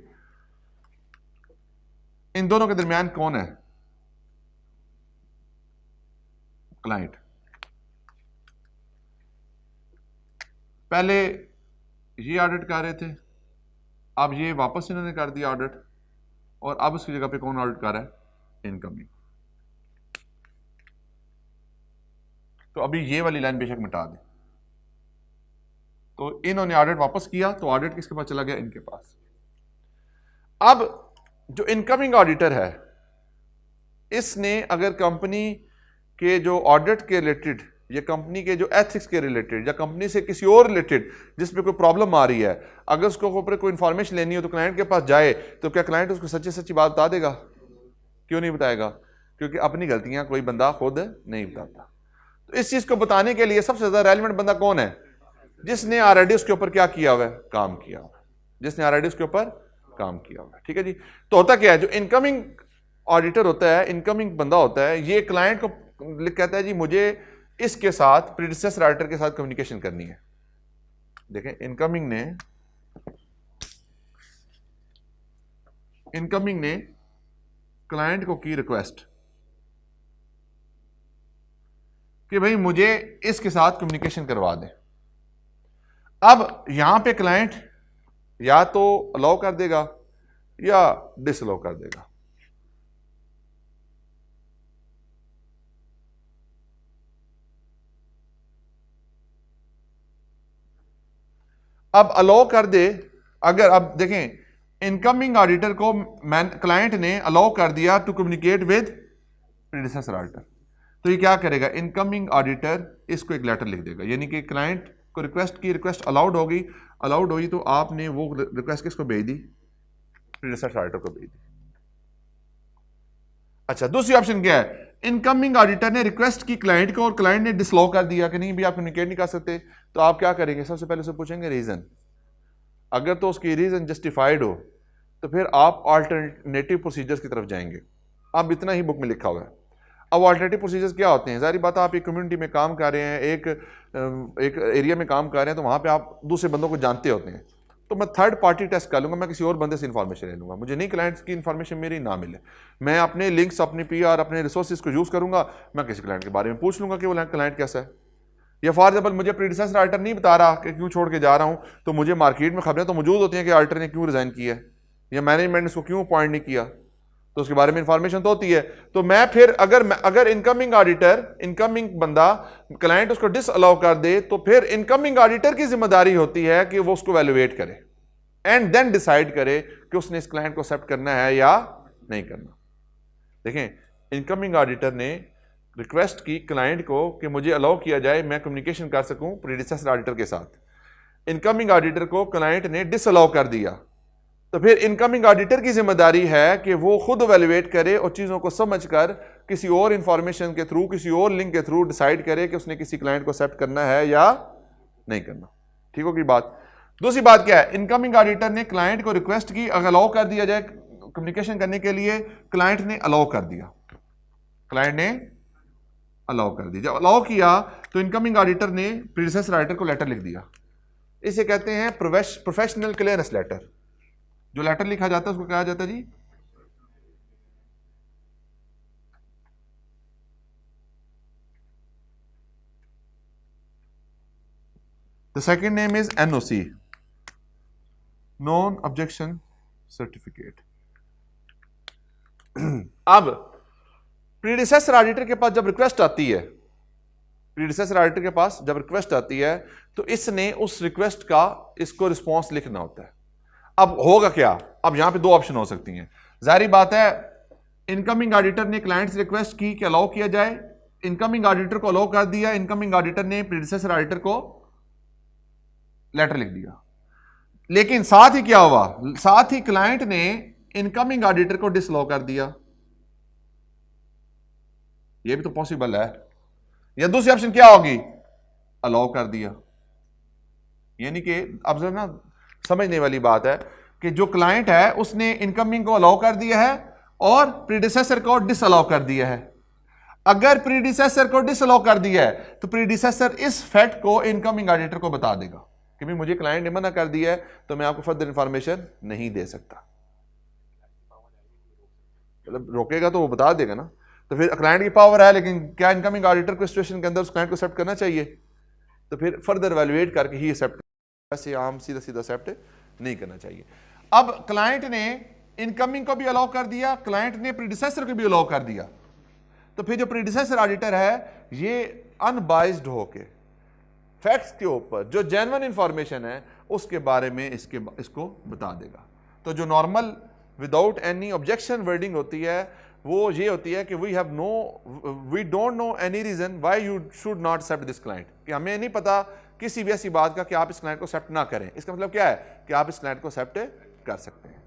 Speaker 1: इन दोनों के दरमियान कौन है? क्लाइंट। पहले ये ऑडिट कर रहे थे, अब ये वापस इन्होंने कर दिया ऑडिट, और अब उसकी जगह पे कौन ऑडिट कर रहा है? इनकमिंग। तो अभी ये वाली लाइन बेशक मिटा दें। तो इन्होंने ऑडिट वापस किया, तो ऑडिट किसके पास चला गया? इनके पास। अब जो इनकमिंग ऑडिटर है, इसने अगर कंपनी के जो ऑडिट के रिलेटेड या कंपनी के जो एथिक्स के रिलेटेड या कंपनी से किसी और रिलेटेड जिस पे कोई प्रॉब्लम आ रही है, अगर उसको ऊपर कोई इंफॉर्मेशन लेनी हो तो क्लाइंट के पास जाए, तो क्या क्लाइंट उसको सच्ची सच्ची बात बता देगा? क्यों नहीं बताएगा? क्योंकि अपनी गलतियां कोई बंदा खुद नहीं बताता। तो इस चीज को बताने के लिए सबसे ज्यादा रेलिवेंट बंदा कौन है? जिसने ऑलरेडी उसके ऊपर क्या किया हुआ है? काम किया हुआ है। जिसने ऑलरेडी उसके ऊपर काम किया हुआ है। ठीक है जी। तो होता क्या है, जो इनकमिंग ऑडिटर होता है, इनकमिंग बंदा होता है, ये क्लाइंट को कहता है जी मुझे इसके साथ प्रीडिसेसर ऑडिटर के साथ कम्युनिकेशन करनी है। देखें, इनकमिंग ने क्लाइंट को की रिक्वेस्ट कि भाई मुझे इसके साथ कम्युनिकेशन करवा दें। अब यहां पे क्लाइंट या तो अलाउ कर देगा या डिसअलाउ कर देगा। अब अलाउ कर दे, अगर अब देखें इनकमिंग ऑडिटर को क्लाइंट ने अलाउ कर दिया to communicate with predecessor auditor, तो ये क्या करेगा? इनकमिंग ऑडिटर इसको एक लेटर लिख देगा, यानी कि क्लाइंट को रिक्वेस्ट की, रिक्वेस्ट अलाउड होगी तो आपने वो रिक्वेस्ट किसको भेज दी? प्रीडिसेसर ऑडिटर को भेज दी। अच्छा, दूसरी ऑप्शन क्या है? इनकमिंग ऑडिटर ने रिक्वेस्ट की क्लाइंट को और क्लाइंट ने डिसअलाउ कर दिया कि नहीं भी आप कम्युनिकेट नहीं कर सकते, तो आप क्या करेंगे? सबसे पहले से पूछेंगे रीजन। अगर तो उसकी रीजन जस्टिफाइड हो तो फिर आप अल्टरनेटिव प्रोसीजर्स की तरफ जाएंगे। अब इतना ही बुक में लिखा हुआ है। अब अल्टरनेटिव प्रोसीजर्स क्या होते हैं? जाहिर बात है, आप एक कम्युनिटी में काम कर रहे हैं, एक एरिया में काम कर रहे हैं, तो वहाँ पे आप दूसरे बंदों को जानते होते हैं। तो मैं थर्ड पार्टी टेस्ट कर लूँगा, मैं किसी और बंदे से इन्फॉर्मेशन ले लूँगा, मुझे नहीं क्लाइंट्स की इन्फॉर्मेशन मेरी ना मिले, मैं अपने लिंक्स, अपनी PR, अपने रिसोर्सेज को यूज़ करूँगा, मैं किसी क्लाइंट के बारे में पूछ लूँगा कि वो क्लाइंट कैसा है। या फॉर एग्जाम्पल मुझे प्रीडिसेसर ऑडिटर नहीं बता रहा कि क्यों छोड़ के जा रहा हूँ, तो मुझे मार्केट में खबरें तो मौजूद होती हैं कि ऑडिटर ने क्यों रिजाइन किया है या मैनेजमेंट ने इसको क्यों अपॉइंट नहीं किया, तो उसके बारे में इंफॉर्मेशन तो होती है। तो मैं फिर अगर इनकमिंग ऑडिटर, इनकमिंग बंदा, क्लाइंट उसको डिसअलाउ कर दे, तो फिर इनकमिंग ऑडिटर की जिम्मेदारी होती है कि वो उसको वैल्यूएट करे एंड देन डिसाइड करे कि उसने इस क्लाइंट को एक्सेप्ट करना है या नहीं करना। देखें, इनकमिंग ऑडिटर ने रिक्वेस्ट की क्लाइंट को कि मुझे अलाउ किया जाए, मैं कम्युनिकेशन कर सकूं प्रीडिसेसर ऑडिटर के साथ। इनकमिंग ऑडिटर को क्लाइंट ने डिसअलाउ कर दिया, तो फिर इनकमिंग ऑडिटर की जिम्मेदारी है कि वो खुद वैल्यूएट करे और चीज़ों को समझकर किसी और इंफॉर्मेशन के थ्रू, किसी और लिंक के थ्रू डिसाइड करे कि उसने किसी क्लाइंट को एक्सेप्ट करना है या नहीं करना। ठीक होगी बात? दूसरी बात क्या है? इनकमिंग ऑडिटर ने क्लाइंट को रिक्वेस्ट की, अगर अलाउ कर दिया जाए कम्युनिकेशन करने के लिए, क्लाइंट ने अलाउ कर दिया, क्लाइंट ने अलाउ कर दी। जब अलाउ किया तो इनकमिंग ऑडिटर ने प्रीडिसेसर ऑडिटर को लेटर लिख दिया। इसे कहते हैं प्रोफेशनल क्लियरेंस लेटर। जो लेटर लिखा जाता है उसको कहा जाता है जी the second name is NOC, non objection certificate. अब प्रीडिसेसर ऑडिटर के पास जब रिक्वेस्ट आती है, प्रीडिसेसर ऑडिटर के पास जब रिक्वेस्ट आती है, तो इसने उस रिक्वेस्ट का इसको रिस्पॉन्स लिखना होता है। अब होगा क्या? अब यहां पे दो ऑप्शन हो सकती हैं। जाहिर बात है, इनकमिंग ऑडिटर ने क्लाइंट से रिक्वेस्ट की कि अलाउ किया जाए, इनकमिंग ऑडिटर को अलाउ कर दिया, इनकमिंग ऑडिटर ने प्रीडिसेसर ऑडिटर को लेटर लिख दिया। लेकिन साथ ही क्या हुआ? साथ ही क्लाइंट ने इनकमिंग ऑडिटर को डिसअलाउ कर दिया। यह भी तो पॉसिबल है। या दूसरी ऑप्शन क्या होगी? अलाउ कर दिया। यानी कि अब ना समझने वाली बात है कि जो क्लाइंट है उसने इनकमिंग को अलाउ कर दिया है और प्रीडिसेसर को डिसअलाउ कर दिया है। अगर प्रीडिसेसर को डिसअलाउ कर दिया है तो प्रीडिसेसर इस फैक्ट को इनकमिंग ऑडिटर को बता देगा कि भाई मुझे क्लाइंट ने मना कर दिया है, तो मैं आपको फर्दर इंफॉर्मेशन नहीं दे सकता। मतलब रोकेगा तो वो बता देगा ना। तो फिर क्लाइंट की पावर है, लेकिन क्या इनकमिंग ऑडिटर को सिचुएशन के अंदर उस क्लाइंट को एक्सेप्ट करना चाहिए? तो फिर फर्दर एवेलुएट करके ही एक्सेप्ट, ऐसे आम सीधा सीधा एक्सेप्ट नहीं करना चाहिए। अब क्लाइंट ने इनकमिंग को भी अलाउ कर दिया, क्लाइंट ने प्रीडिसेसर को भी अलाउ कर दिया, तो फिर जो प्रीडिसेसर ऑडिटर है ये अनबाइज्ड होके फैक्ट्स के ऊपर जो जेन्युइन इंफॉर्मेशन है उसके बारे में इसको बता देगा। तो जो normal without any objection wording होती है वो ये होती है कि we don't know any reason why you should not accept this client, कि हमें नहीं पता किसी भी ऐसी बात का कि आप इस क्लाइंट को एक्सेप्ट ना करें। इसका मतलब क्या है कि आप इस क्लाइंट को एक्सेप्ट कर सकते हैं।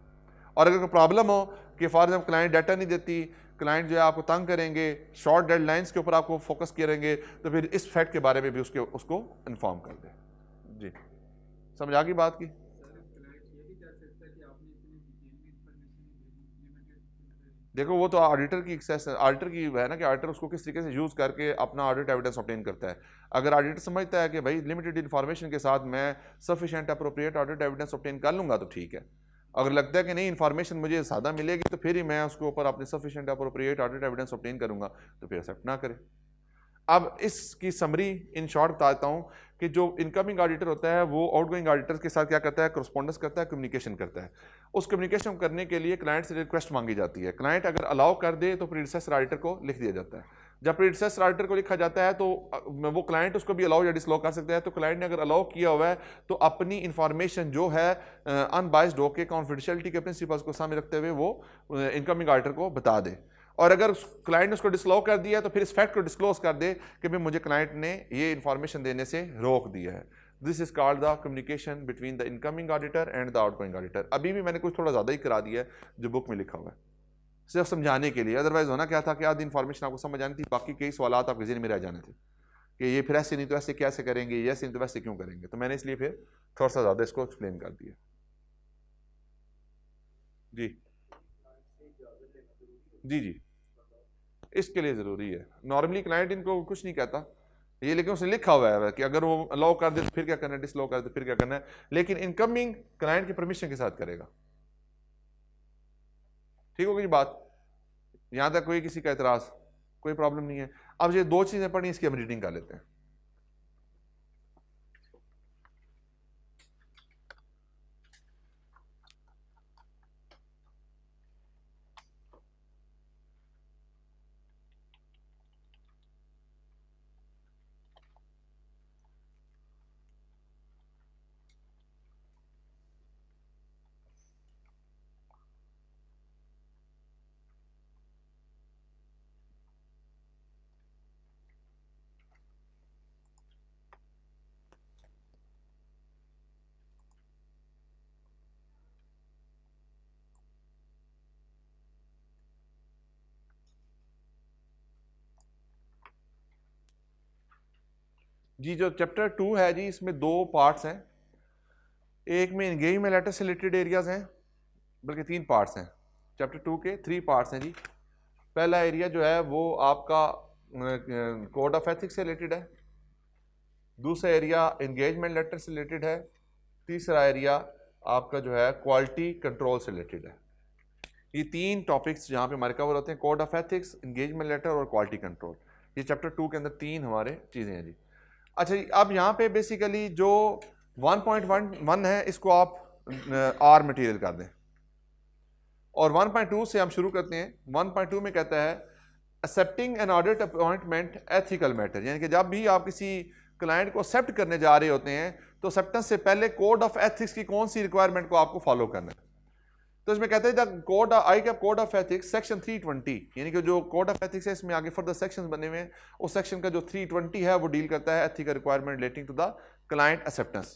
Speaker 1: और अगर कोई प्रॉब्लम हो कि फॉर एग्जाम्पल क्लाइंट डाटा नहीं देती, क्लाइंट जो है आपको तंग करेंगे, शॉर्ट डेडलाइंस के ऊपर आपको फोकस करेंगे, तो फिर इस फैक्ट के बारे में भी उसको इन्फॉर्म कर दे। जी समझ आ गई बात की? देखो वो तो ऑडिटर की एक्सेस, ऑडिटर की है ना कि ऑडिटर उसको किस तरीके से यूज़ करके अपना ऑडिट एविडेंस ऑब्टेन करता है। अगर ऑडिटर समझता है कि भाई लिमिटेड इन्फॉर्मेशन के साथ मैं sufficient appropriate audit evidence obtain कर लूँगा तो ठीक है। अगर लगता है कि नहीं इन्फॉर्मेशन मुझे ज़्यादा मिलेगी तो फिर ही मैं उसके ऊपर अपने sufficient appropriate audit evidence obtain करूँगा, तो फिर एक्सेप्ट ना करें। अब इसकी समरी इन शॉर्ट बताता हूँ कि जो इनकमिंग ऑडिटर होता है वो आउटगोइंग ऑडिटर्स के साथ क्या करता है, करस्पॉन्डेंस करता है, कम्युनिकेशन करता है। उस कम्युनिकेशन करने के लिए क्लाइंट से रिक्वेस्ट मांगी जाती है। क्लाइंट अगर अलाउ कर दे तो प्रीडिसेसर ऑडिटर को लिख दिया जाता है। जब प्रीडिसेसर ऑडिटर को लिखा जाता है तो वो क्लाइंट उसको भी अलाउ या डिसअलाउ कर सकता है। तो क्लाइंट ने अगर अलाउ किया हुआ है तो अपनी इंफॉर्मेशन जो है अनबाइज्ड होकर कॉन्फिडेंशियलिटी के प्रिंसिपल्स को सामने रखते हुए वो इनकमिंग ऑडिटर को बता दे। और अगर क्लाइंट ने उसको डिसअलाउ कर दिया तो फिर इस फैक्ट को डिस्क्लोज कर दे कि भाई मुझे क्लाइंट ने ये इन्फॉर्मेशन देने से रोक दिया है। This is called the communication between the incoming auditor and the outgoing auditor. अभी भी मैंने कुछ थोड़ा ज़्यादा ही करा दिया है जो बुक में लिखा हुआ है, सिर्फ समझाने के लिए। अदरवाइज होना क्या था कि आधी इन्फॉर्मेशन आपको समझ आनी थी, बाकी कई सवाल आपके ज़हन में रह जाने थे कि ये फिर ऐसे नहीं तो ऐसे कैसे करेंगे, ये ऐसे नहीं तो वैसे क्यों करेंगे। तो मैंने इसलिए फिर थोड़ा सा ज़्यादा इसको एक्सप्लेन कर दिया। जी जी जी इसके लिए ज़रूरी है। नॉर्मली क्लाइंट इनको कुछ नहीं कहता ये, लेकिन उसने लिखा हुआ है कि अगर वो अलाउ कर दे तो फिर क्या करना है, डिसअलाउ कर दे तो फिर क्या करना है, लेकिन इनकमिंग क्लाइंट की परमिशन के साथ करेगा। ठीक होगी जी बात? यहां तक कोई किसी का एतराज, कोई प्रॉब्लम नहीं है। अब ये दो चीजें पढ़ी, इसकी हम रीडिंग कर लेते हैं। जी जो चैप्टर 2 है जी, इसमें दो पार्ट्स हैं। एक में एंगेजमेंट लेटर से रिलेटेड एरियाज हैं, बल्कि 3 पार्ट्स हैं। चैप्टर 2 के 3 पार्ट्स हैं जी। पहला एरिया जो है वो आपका कोड ऑफ एथिक्स से रिलेटेड है, दूसरा एरिया एंगेजमेंट लेटर से रिलेटेड है, तीसरा एरिया आपका जो है क्वालिटी कंट्रोल से रिलेटेड है। ये 3 टॉपिक्स जहाँ पे हमारे कवर होते हैं, code of ethics, engagement letter और क्वालिटी कंट्रोल। ये चैप्टर 2 के अंदर 3 हमारे चीज़ें हैं जी। अच्छा जी, अब यहाँ पे बेसिकली जो 1.1 है इसको आप आर मटेरियल कर दें, और 1.2 से हम शुरू करते हैं। 1.2 में कहता है accepting an audit appointment ethical matter, यानी कि जब भी आप किसी क्लाइंट को एक्सेप्ट करने जा रहे होते हैं तो एक्सेप्टेंस से पहले कोड ऑफ एथिक्स की कौन सी रिक्वायरमेंट को आपको फॉलो करना है। तो इसमें कहते हैं code I cap code of ethics section 320, यानी कि जो कोड ऑफ एथिक्स है इसमें आगे फर्दर सेक्शंस बने हुए हैं। उस सेक्शन का जो 320 है वो डील करता है ethical requirement relating to the client acceptance.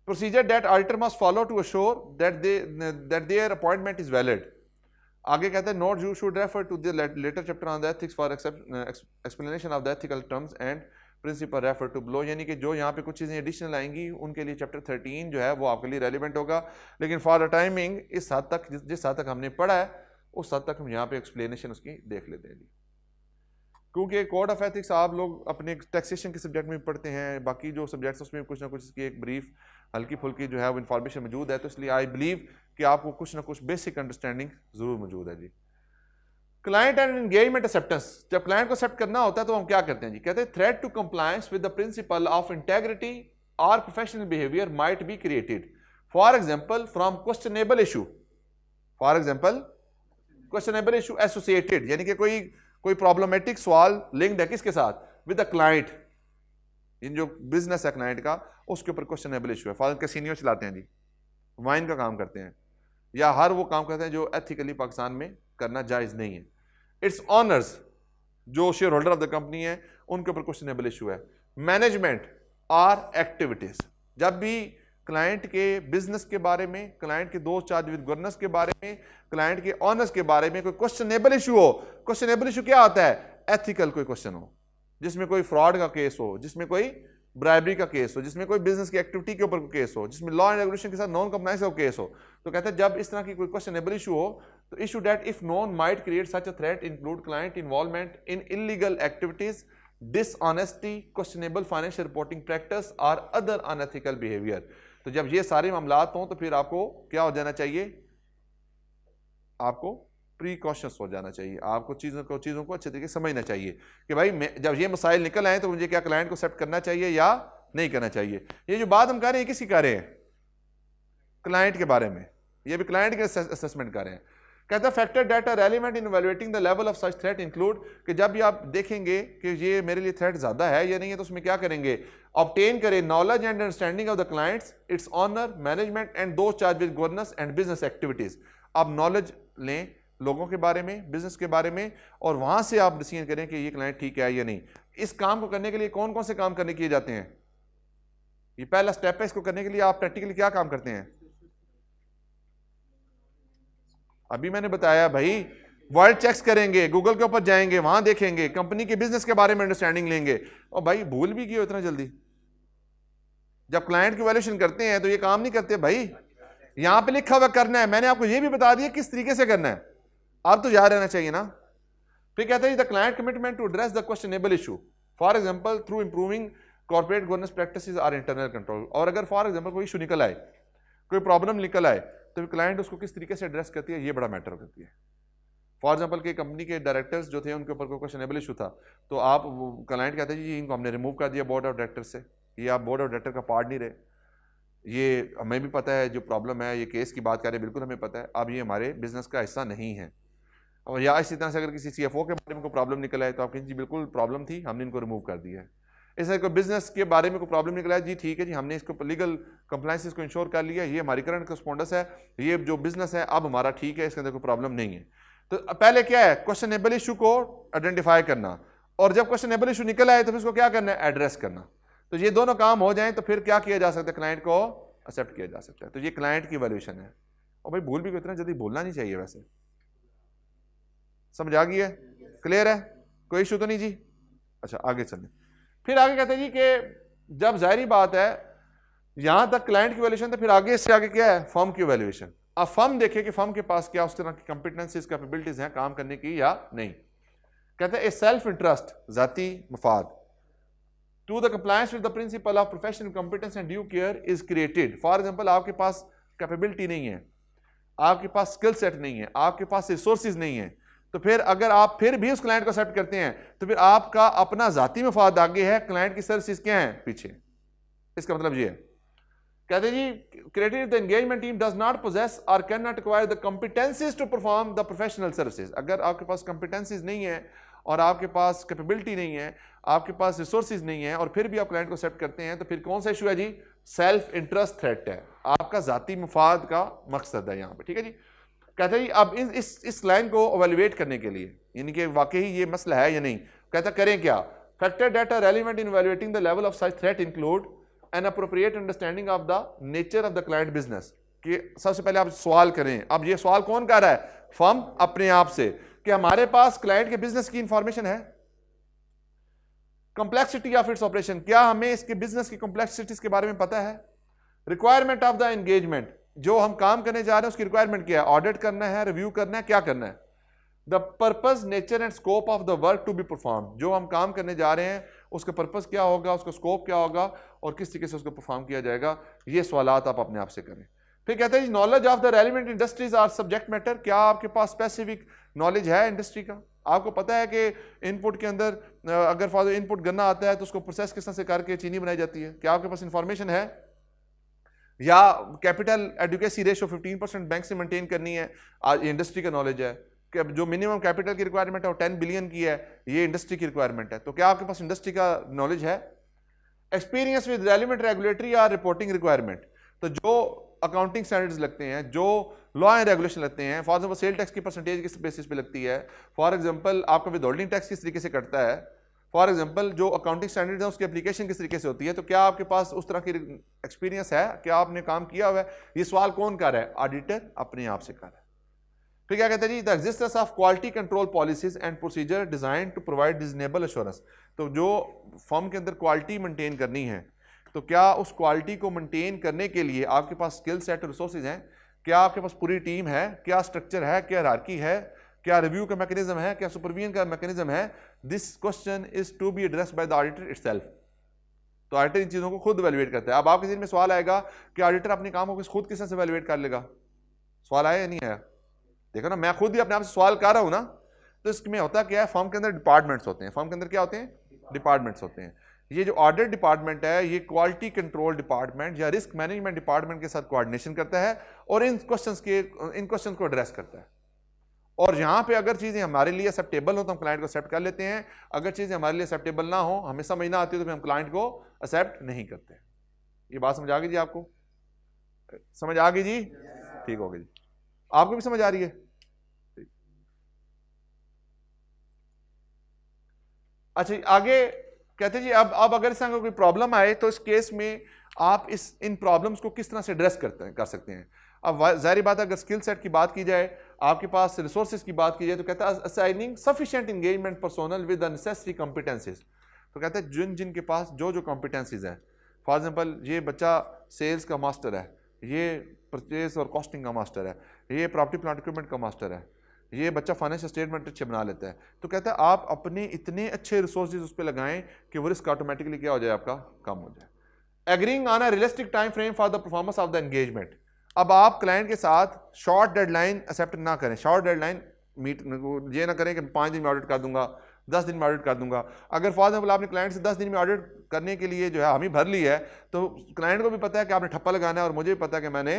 Speaker 1: Procedure that auditor must follow to assure that their appointment is valid. आगे कहते हैं note you should refer to the letter chapter on the ethics for explanation of the ethical terms and principle refer to below, यानी कि जो यहाँ पे कुछ चीज़ें एडिशनल आएंगी उनके लिए चैप्टर 13 जो है वो आपके लिए रेलिवेंट होगा। लेकिन फॉर द टाइमिंग इस हद तक जिस हद तक हमने पढ़ा है उस हद तक हम यहाँ पे एक्सप्लेनेशन उसकी देख लेते हैं जी। क्योंकि कोड ऑफ एथिक्स आप लोग अपने टैक्सेशन के सब्जेक्ट में पढ़ते हैं, बाकी जो सब्जेक्ट्स उसमें कुछ ना कुछ इसकी एक ब्रीफ हल्की फुल्की जो है वो इन्फॉर्मेशन मौजूद है। तो इसलिए आई बिलीव कि आपको कुछ ना कुछ बेसिक अंडरस्टैंडिंग ज़रूर मौजूद है जी। क्लाइंट एंड एंगेजमेंट एक्सेप्टेंस, जब क्लाइंट को एक्सेप्ट करना होता है तो हम क्या करते हैं जी, कहते हैं threat to compliance with the principle of integrity और professional behaviour might be created, for example from questionable issue, for example questionable issue associated, यानी कि कोई प्रॉब्लमेटिक सवाल लिंक्ड है किसके साथ, विद द क्लाइंट, इन जो बिजनेस है क्लाइंट का उसके ऊपर क्वेश्चनेबल इशू है। फॉर कैसीनियो चलाते हैं जी, वाइन का काम करते हैं, या हर वो काम करते हैं जो एथिकली पाकिस्तान में करना जायज नहीं है। इट्स ऑनर्स जो share holder of the company है उनके ऊपर क्वेश्चनेबल इशू है। मैनेजमेंट और एक्टिविटीज, जब भी क्लाइंट के बिजनेस के बारे में, क्लाइंट के दोस्त चार्ज विद गवर्नेंस के बारे में, क्लाइंट के ऑनर्स के बारे में कोई क्वेश्चनेबल इशू हो, क्वेश्चनेबल इशू क्या होता है, एथिकल कोई क्वेश्चन हो, जिसमें कोई फ्रॉड का केस हो, जिसमें कोई ब्राइबरी का केस हो, जिसमें कोई बिजनेस की एक्टिविटी के ऊपर केस हो, जिसमें लॉ एंड रेगुलेशन के साथ नॉन कंप्लायंस का केस हो, तो कहते हैं जब इस तरह की कोई क्वेश्चनेबल इशू हो तो issue that if known might create such a threat include client involvement in illegal activities, dishonesty, questionable financial reporting practice और अदर अनएथिकल बिहेवियर। तो जब ये सारे मामलात हों तो फिर आपको क्या हो जाना चाहिए, आपको प्रीकॉशंस हो जाना चाहिए, आपको चीज़ों को अच्छे तरीके से समझना चाहिए कि भाई जब ये मसाइल निकल आए तो मुझे क्या क्लाइंट को एक्सेप्ट करना चाहिए या नहीं करना चाहिए। ये जो बात हम कर रहे हैं किसकी कर रहे हैं, क्लाइंट के बारे में, ये भी क्लाइंट के असेसमेंट कर रहे हैं। कहता है factor that are relevant in evaluating the level of such threat include, कि जब भी आप देखेंगे कि ये मेरे लिए थ्रेट ज्यादा है या नहीं है तो उसमें क्या करेंगे, ऑब्टेन करें knowledge and understanding of the clients, its owner, management and those charge with governance and business activities. आप नॉलेज लें लोगों के बारे में, बिजनेस के बारे में, और वहां से आप डिसीजन करें कि ये क्लाइंट ठीक है या नहीं। इस काम को करने के लिए कौन कौन से काम करने किए जाते हैं, ये पहला स्टेप है, इसको करने के लिए आप प्रैक्टिकली क्या काम करते हैं। अभी मैंने बताया भाई, वर्ल्ड चेक्स करेंगे, गूगल के ऊपर जाएंगे, वहां देखेंगे, कंपनी के बिजनेस के बारे में अंडरस्टैंडिंग लेंगे। और भाई भूल भी क्यों इतना जल्दी, जब क्लाइंट की वैल्यूएशन करते हैं तो ये काम नहीं करते भाई, यहां पे लिखा हुआ करना है, मैंने आपको ये भी बता दिया किस तरीके से करना है, आप तो याद रहना चाहिए ना। फिर कहते हैं the client commitment to address the questionable issue, for example through improving corporate governance practices और इंटरनल कंट्रोल। और अगर फॉर एग्जांपल कोई इशू निकल आए, कोई प्रॉब्लम निकल आए, तो क्लाइंट उसको किस तरीके से एड्रेस करती है, ये बड़ा मैटर करती है। फॉर एग्जांपल कि कंपनी के डायरेक्टर्स जो थे उनके ऊपर कोई क्वेश्चनेबल इशू था, तो आप क्लाइंट कहते हैं जी इनको हमने रिमूव कर दिया बोर्ड ऑफ डायरेक्टर से, ये आप बोर्ड ऑफ डायरेक्टर का पार्ट नहीं रहे, ये हमें भी पता है जो प्रॉब्लम है, ये केस की बात करें बिल्कुल हमें पता है, अब ये हमारे बिजनेस का हिस्सा नहीं है। और या इसी तरह से अगर किसी CFO के बारे में कोई प्रॉब्लम निकला है तो आप कहें जी बिल्कुल प्रॉब्लम थी, हमने इनको रिमूव कर दिया है। इससे कोई बिजनेस के बारे में कोई प्रॉब्लम निकला है, जी ठीक है जी हमने इसको लीगल कंप्लायंस को इंश्योर कर लिया, ये हमारी करंट करस्पॉन्डेंस है, ये जो बिजनेस है अब हमारा ठीक है, इसके अंदर कोई प्रॉब्लम नहीं है। तो पहले क्या है, क्वेश्चनेबल इशू को आइडेंटिफाई करना, और जब क्वेश्चनेबल इशू निकल आए तो फिर उसको क्या करना है, एड्रेस करना। तो ये दोनों काम हो जाए तो फिर क्या किया जा सकता है, क्लाइंट को एक्सेप्ट किया जा सकता है। तो ये क्लाइंट की वैल्यूएशन है। और भाई भूल भी इतना जल्दी बोलना नहीं चाहिए, वैसे समझ आ गई है, क्लियर है, कोई इशू तो नहीं जी। अच्छा आगे चलें। फिर आगे कहते हैं जी कि जब जाहिर बात है यहां तक क्लाइंट की वैल्यूएशन, तो फिर आगे इससे आगे क्या है, फर्म की वैल्यूएशन। अब फर्म देखे कि फर्म के पास क्या उस तरह की कॉम्पिटेंसीज कैपेबिलिटीज हैं काम करने की या नहीं। कहते हैं ए सेल्फ इंटरेस्ट, जाती मफाद, to the compliance with the principle of professional competence and due care is created. For example आपके पास कैपेबिलिटी नहीं है, आपके पास स्किल सेट नहीं है, आपके पास रिसोर्सेज नहीं है, तो फिर अगर आप फिर भी उस क्लाइंट को एक्सेप्ट करते हैं तो फिर आपका अपना जाती मफाद आगे है, क्लाइंट की सर्विसेज क्या है पीछे। इसका मतलब ये है, कहते हैं जी created the engagement team does not possess और can not acquire the competencies to perform the professional services. अगर आपके पास कॉम्पिटेंसीज नहीं है और आपके पास कैपेबिलिटी नहीं है, आपके पास रिसोर्सेज नहीं है, और फिर भी आप क्लाइंट को एक्सेप्ट करते हैं, तो फिर कौन सा इशू है जी, सेल्फ इंटरेस्ट थ्रेट है, आपका जाती मफाद का मकसद है यहाँ पे। ठीक है जी। कहते हैं जी अब इस लाइन को एवेल्युएट करने के लिए, यानी कि वाकई ये मसला है या नहीं, कहता करें क्या, factor that are relevant in evaluating the level of such threat include an appropriate understanding of the nature of the client business. कि सबसे पहले आप सवाल करें, अब ये सवाल कौन कर रहा है, फर्म अपने आप से, कि हमारे पास क्लाइंट के बिजनेस की इंफॉर्मेशन है, कंप्लेक्सिटी ऑफ इट्स ऑपरेशन, क्या हमें इसके बिजनेस की कंप्लेक्सिटीज के बारे में पता है, रिक्वायरमेंट ऑफ द एंगेजमेंट, जो हम काम करने जा रहे हैं उसकी रिक्वायरमेंट क्या है, ऑडिट करना है, रिव्यू करना है, क्या करना है, the purpose, nature and scope of the work to be perform, जो हम काम करने जा रहे हैं उसका पर्पस क्या होगा, उसका स्कोप क्या होगा और किस तरीके से उसको परफॉर्म किया जाएगा। ये सवालात आप अपने आप से करें। फिर कहते हैं जी knowledge of the relevant industries or subject matter, क्या आपके पास स्पेसिफिक नॉलेज है इंडस्ट्री का? आपको पता है कि इनपुट के अंदर अगर फॉर इनपुट गन्ना आता है तो उसको प्रोसेस किस तरह से करके चीनी बनाई जाती है, क्या आपके पास इंफॉर्मेशन है? या कैपिटल एडुकेसी रेशो 15% बैंक से मेंटेन करनी है, आज इंडस्ट्री का नॉलेज है कि जो मिनिमम कैपिटल की रिक्वायरमेंट है वो 10 बिलियन की है, ये इंडस्ट्री की रिक्वायरमेंट है, तो क्या आपके पास इंडस्ट्री का नॉलेज है? एक्सपीरियंस विद रेलिवेंट रेगुलेटरी या रिपोर्टिंग रिक्वायरमेंट, तो जो अकाउंटिंग स्टैंडर्ड्स लगते हैं, जो लॉ एंड रेगुलेशन लगते हैं, फॉर एग्जांपल सेल टैक्स की परसेंटेज किस बेसिस पे लगती है, फॉर एग्जांपल आपका विदहोल्डिंग टैक्स किस तरीके से कटता है, फॉर एग्जांपल जो अकाउंटिंग स्टैंडर्ड्स हैं उसकी एप्लीकेशन किस तरीके से होती है, तो क्या आपके पास उस तरह की एक्सपीरियंस है? क्या आपने काम किया हुआ है? ये सवाल कौन कर रहा है? ऑडिटर अपने आप से कर रहा है। फिर क्या कहते हैं जी, the existence of quality control policies and procedure design to provide reasonable assurance, तो जो फर्म के अंदर क्वालिटी मेंटेन करनी है, तो क्या उस क्वालिटी को मेंटेन करने के लिए आपके पास स्किल सेट और रिसोर्सेज हैं? क्या आपके पास पूरी टीम है? क्या स्ट्रक्चर है? क्या हायरार्की है? क्या रिव्यू का मैकेनिज्म है? क्या सुपरविजन का मैकेनिज्म है? This question is to be addressed by the auditor itself. तो ऑडिटर इन चीजों को खुद वैल्यूएट करता है। अब आपके जिन में सवाल आएगा कि ऑडिटर अपने काम को खुद किस तरह से वैल्यूएट कर लेगा, सवाल आया या नहीं आया? देखो ना, मैं खुद ही अपने आप से सवाल कर रहा हूं ना, तो इसमें होता क्या है, फर्म के अंदर डिपार्टमेंट्स होते हैं, फर्म के अंदर क्या होते हैं? डिपार्टमेंट्स होते हैं। ये जो ऑडिट डिपार्टमेंट है, ये क्वालिटी कंट्रोल डिपार्टमेंट या रिस्क मैनेजमेंट डिपार्टमेंट के साथ कोऑर्डिनेशन करता है और इन क्वेश्चंस को एड्रेस करता है। और यहां पे अगर चीजें हमारे लिए एक्सेप्टेबल हो तो हम क्लाइंट को एक्सेप्ट कर लेते हैं, अगर चीजें हमारे लिए एक्सेप्टेबल ना हो, हमें समझ ना आती हो, तो फिर हम क्लाइंट को एक्सेप्ट नहीं करते। ये बात समझ आ गई जी? आपको समझ आ गई जी? ठीक हो गई जी? आपको भी समझ आ रही है? अच्छा, आगे कहते हैं जी, अब अगर इस तरह कोई प्रॉब्लम आए तो इस केस में आप इन प्रॉब्लम्स को किस तरह से एड्रेस कर सकते हैं। अब जाहिर बात है, अगर स्किल सेट की बात की जाए, आपके पास रिसोर्सेज की बात की जाए, तो कहता है assigning sufficient engagement personnel with the necessary competencies, तो कहते हैं जिनके पास जो कॉम्पिटेंसीज हैं, फॉर एग्जांपल ये बच्चा सेल्स का मास्टर है, ये परचेज और कॉस्टिंग का मास्टर है, ये प्रॉपर्टी प्लांट इक्विपमेंट का मास्टर है, ये बच्चा फाइनेंशियल स्टेटमेंट अच्छे बना लेता है, तो कहता है आप अपने इतने अच्छे रिसोर्सेज उस पर लगाएं कि वो रिस्क ऑटोमेटिकली क्या हो जाए, आपका कम हो जाए। Agreeing on a realistic time frame for the performance of the engagement, अब आप क्लाइंट के साथ शॉर्ट डेडलाइन एक्सेप्ट ना करें, शॉर्ट डेडलाइन मीट ये ना करें कि 5 दिन में ऑडिट कर दूंगा, 10 दिन में ऑडिट कर दूंगा। अगर फॉर एग्जाम्पल आपने क्लाइंट से 10 दिन में ऑडिट करने के लिए जो है हमें भर ली है, तो क्लाइंट को भी पता है कि आपने ठप्पा लगाना है और मुझे भी पता है कि मैंने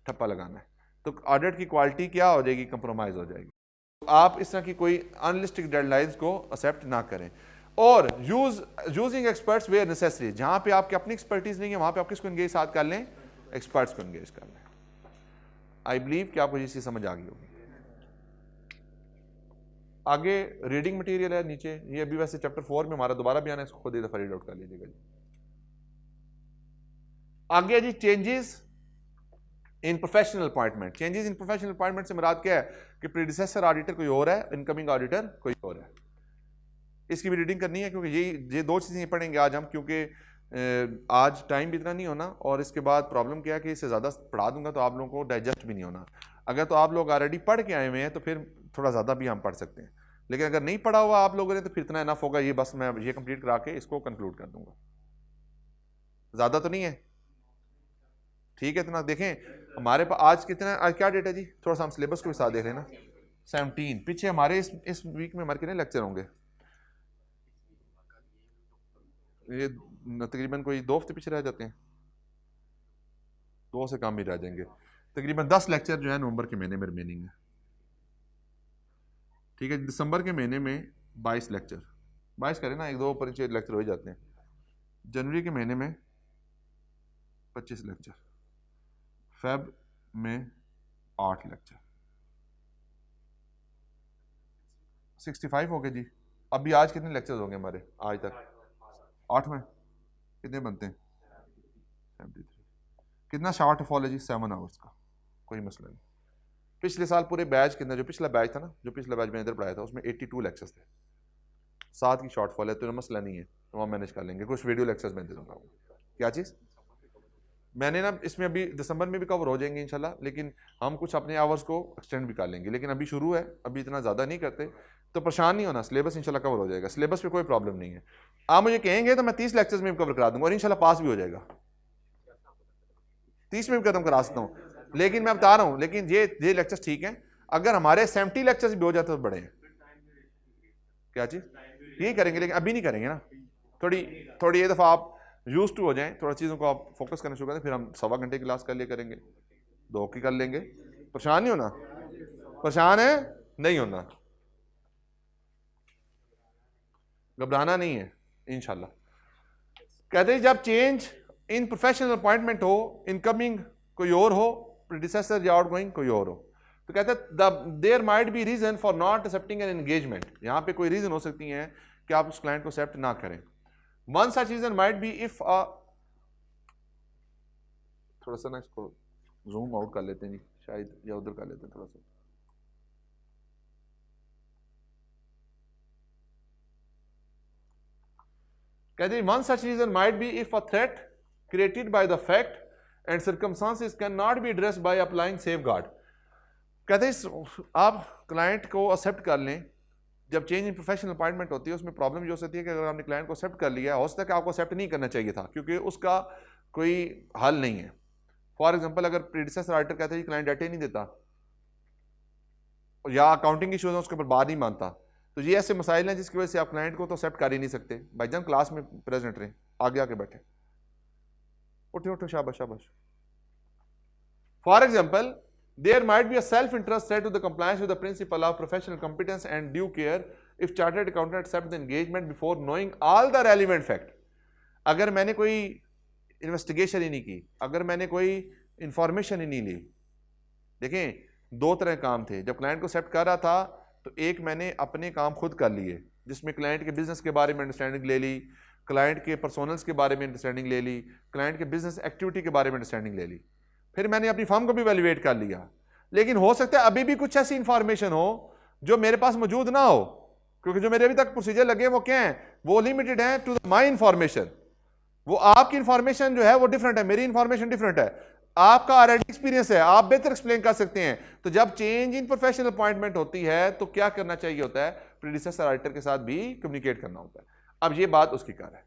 Speaker 1: ठप्पा लगाना है, तो ऑडिट की क्वालिटी क्या हो जाएगी, कंप्रोमाइज हो जाएगी। आप इस तरह की कोई अनलिस्टिक डेडलाइंस को एक्सेप्ट ना करें। और यूजिंग एक्सपर्ट्स वेयर नेसेसरी, जहां पे आपकी अपनी एक्सपर्टीज नहीं है वहां पे आप किसको एंगेज साथ कर लें, एक्सपर्ट्स को एंगेज कर लें। आई बिलीव कि आपको ये चीज समझ आ गई होगी। आगे रीडिंग मटेरियल है नीचे, ये अभी वैसे चैप्टर 4 में हमारा दोबारा भी आना है, इसको खुद ही दफा रीड आउट कर लीजिएगा जी। आगे जी changes in professional appointment. Changes in professional appointment से मुराद क्या है कि प्रीडिसेसर ऑडिटर कोई और है, इनकमिंग ऑडिटर कोई और है। इसकी भी रीडिंग करनी है क्योंकि ये 2 चीज़ें पढ़ेंगे आज हम, क्योंकि आज टाइम भी इतना नहीं होना, और इसके बाद प्रॉब्लम क्या है कि इससे ज़्यादा पढ़ा दूंगा तो आप लोगों को डाइजेस्ट भी नहीं होना। अगर तो आप लोग ऑलरेडी पढ़ के आए हुए हैं तो फिर थोड़ा ज़्यादा भी हम पढ़ सकते हैं, लेकिन अगर नहीं पढ़ा हुआ आप लोगों ने तो फिर इतना इनफ होगा, ये बस मैं ये कंप्लीट करा के इसको कंक्लूड कर दूंगा। ज़्यादा तो नहीं है? ठीक है, इतना देखें हमारे पास आज कितना, आज क्या डेट है जी, थोड़ा सा हम सिलेबस को भी साथ देख रहे हैं ना। 17 पीछे हमारे इस वीक में हमारे कितने लेक्चर होंगे? ये तकरीबन कोई 2 हफ्ते पीछे रह जाते हैं, 2 से कम ही रह जाएंगे। तकरीबन 10 लेक्चर जो है नवंबर के महीने में रिमेनिंग है। ठीक है, दिसंबर के महीने में 22 लेक्चर, 22 करें ना, 1-2 ऊपर नीचे लेक्चर हो ही जाते हैं। जनवरी के महीने में 25 लेक्चर, फेब में 8 लेक्चर, 65 हो गए जी। अभी आज कितने लेक्चर हो गए हमारे आज तक? 8 में कितने बनते हैं? 73। कितना शॉर्ट फॉल है जी? 7 आवर्स का, कोई मसला नहीं। पिछले साल पूरे बैच के अंदर, जो पिछला बैच था ना, जो पिछला बैच मैंने इधर पढ़ाया था, उसमें 82 लेक्चर्स थे, 7 की शॉर्ट फॉल है, तो मसला नहीं है, तो हम मैनेज कर लेंगे। कुछ वीडियो लेक्चर्स मैं दे दूंगा। क्या चीज़ मैंने ना, इसमें अभी दिसंबर में भी कवर हो जाएंगे इंशाल्लाह, लेकिन हम कुछ अपने आवर्स को एक्सटेंड भी कर लेंगे, लेकिन अभी शुरू है, अभी इतना ज़्यादा नहीं करते, तो परेशान नहीं होना, सिलेबस इंशाल्लाह कवर हो जाएगा, सिलेबस पे कोई प्रॉब्लम नहीं है। आप मुझे कहेंगे तो मैं 30 लेक्चर्स में भी कवर करा दूंगा और इंशाल्लाह पास भी हो जाएगा, 30 में भी खत्म करा सकता हूँ। लेकिन मैं बता रहा हूं, लेकिन ये लेक्चर्स ठीक हैं, अगर हमारे 70 लेक्चर्स भी हो जाते तो बड़े हैं। क्या चीज? यही करेंगे, लेकिन अभी नहीं करेंगे ना, थोड़ी ये दफा आप यूज टू हो जाएं, थोड़ा चीज़ों को आप फोकस करना शुरू करें, फिर हम 1.25 घंटे की क्लास कर लिया करेंगे, 2 की कर लेंगे। परेशान नहीं होना, परेशान है नहीं होना, घबराना नहीं है इंशाल्लाह। कहते हैं जब चेंज इन प्रोफेशनल अपॉइंटमेंट हो, इनकमिंग कोई और हो, प्रीडिसेसर या आउटगोइंग कोई और हो, तो कहते हैं there might be reason for not accepting an engagement. यहाँ पे कोई रीजन हो सकती है कि आप उस क्लाइंट को एक्सेप्ट ना करें। One such reason might be if थोड़ा सा ना इसको जूम आउट कर लेते हैं जी, शायद या उधर कर लेते हैं थोड़ा सा। कहते हैं one such reason might be if a threat created by the fact and circumstances can not be addressed by applying safeguard. कहते हैं आप क्लाइंट को एक्सेप्ट कर लें, जब चेंज इन प्रोफेशनल अपॉइंटमेंट होती है उसमें प्रॉब्लम ये हो सकती है कि अगर आपने क्लाइंट को एक्सेप्ट कर लिया, हो सकता है कि आपको एक्सेप्ट नहीं करना चाहिए था क्योंकि उसका कोई हल नहीं है। फॉर एग्जांपल अगर प्रीडिसेसर राइटर कहते हैं क्लाइंट डाटा नहीं देता या अकाउंटिंग इशूज है उसके ऊपर बात नहीं मानता, तो ये ऐसे मसाइल हैं जिसकी वजह से आप क्लाइंट को तो एक्सेप्ट कर ही नहीं सकते। भाईजान क्लास में प्रेजेंट रहे, आगे आके बैठे, उठे उठो, शाबाश शाबाश। For example there might be a self-interest threat to the compliance with the principle of professional competence and due care if chartered accountant accept the engagement before knowing all the relevant fact। अगर मैंने कोई investigation ही नहीं की, अगर मैंने कोई information ही नहीं ली, देखें 2 तरह काम थे। जब क्लाइंट को एक्सेप्ट कर रहा था तो एक मैंने अपने काम खुद कर लिए जिसमें क्लाइंट के बिजनेस के बारे में अंडरस्टैंडिंग ले ली, क्लाइंट के पर्सोनल्स के बारे में अंडरस्टैंडिंग ले ली, क्लाइंट के बिजनेस एक्टिविटी के बारे में अंडरस्टैंडिंग ले ली, फिर मैंने अपनी फर्म को भी वैल्यूएट कर लिया। लेकिन हो सकता है अभी भी कुछ ऐसी इंफॉर्मेशन हो जो मेरे पास मौजूद ना हो, क्योंकि जो मेरे अभी तक प्रोसीजर लगे वो क्या है, वो लिमिटेड है टू माई इंफॉर्मेशन। वो आपकी इंफॉर्मेशन जो है वो डिफरेंट है, मेरी इंफॉर्मेशन डिफरेंट है, आपका ऑलरेडी एक्सपीरियंस है, आप बेहतर एक्सप्लेन कर सकते हैं। तो जब चेंज इन प्रोफेशनल अपॉइंटमेंट होती है तो क्या करना चाहिए होता है, प्रीडिसेसर राइटर के साथ भी कम्युनिकेट करना होता है। अब ये बात उसकी कार है,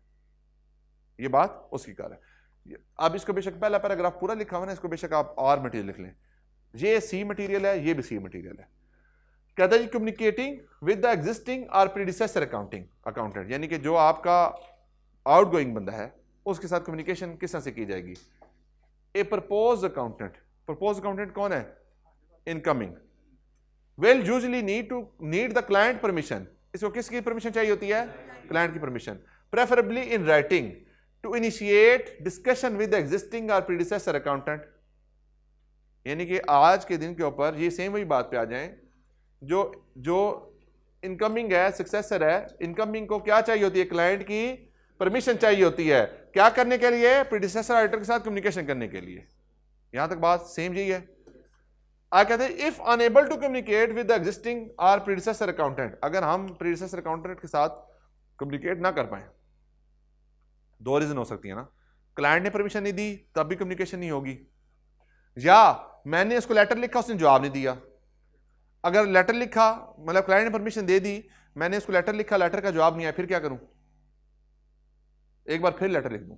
Speaker 1: ये बात उसकी कार है। अब इसको बेशक पहला पैराग्राफ पूरा लिखा हुआ है, इसको बेशक आप और मटेरियल लिख लें, ये सी मटेरियल है, ये भी सी मटेरियल है। कहता है जी कम्युनिकेटिंग विद द एग्जिस्टिंग और प्रीडिसेसर अकाउंटेंट, यानी कि जो आपका आउटगोइंग बंदा है उसके साथ कम्युनिकेशन किस तरह से की जाएगी। ए प्रपोज अकाउंटेंट कौन है, incoming, will usually need the client permission. इसको किसकी परमिशन चाहिए होती है, क्लाइंट की permission, preferably in writing to initiate discussion with the existing or predecessor accountant। यानी कि आज के दिन के ऊपर ये सेम वही बात पे आ जाएं, जो इनकमिंग है, सक्सेसर है, इनकमिंग को क्या चाहिए होती है, क्लाइंट की परमिशन चाहिए होती है, क्या करने के लिए, प्रीडिसेसर राइटर के साथ कम्युनिकेशन करने के लिए। यहां तक बात सेम यही है। आप कहते हैं if unable to communicate with the existing और प्रीडिसेसर अकाउंटेंट, अगर हम प्रीडिसेसर अकाउंटेंट के साथ कम्युनिकेट ना कर पाए, 2 रीजन हो सकती है ना, क्लाइंट ने परमिशन नहीं दी तब भी कम्युनिकेशन नहीं होगी, या मैंने उसको लेटर लिखा उसने जवाब नहीं दिया। अगर लेटर लिखा मतलब क्लाइंट ने परमिशन दे दी, मैंने उसको लेटर लिखा, लेटर का जवाब नहीं आया, फिर क्या करूं, एक बार फिर लेटर लिख दूं,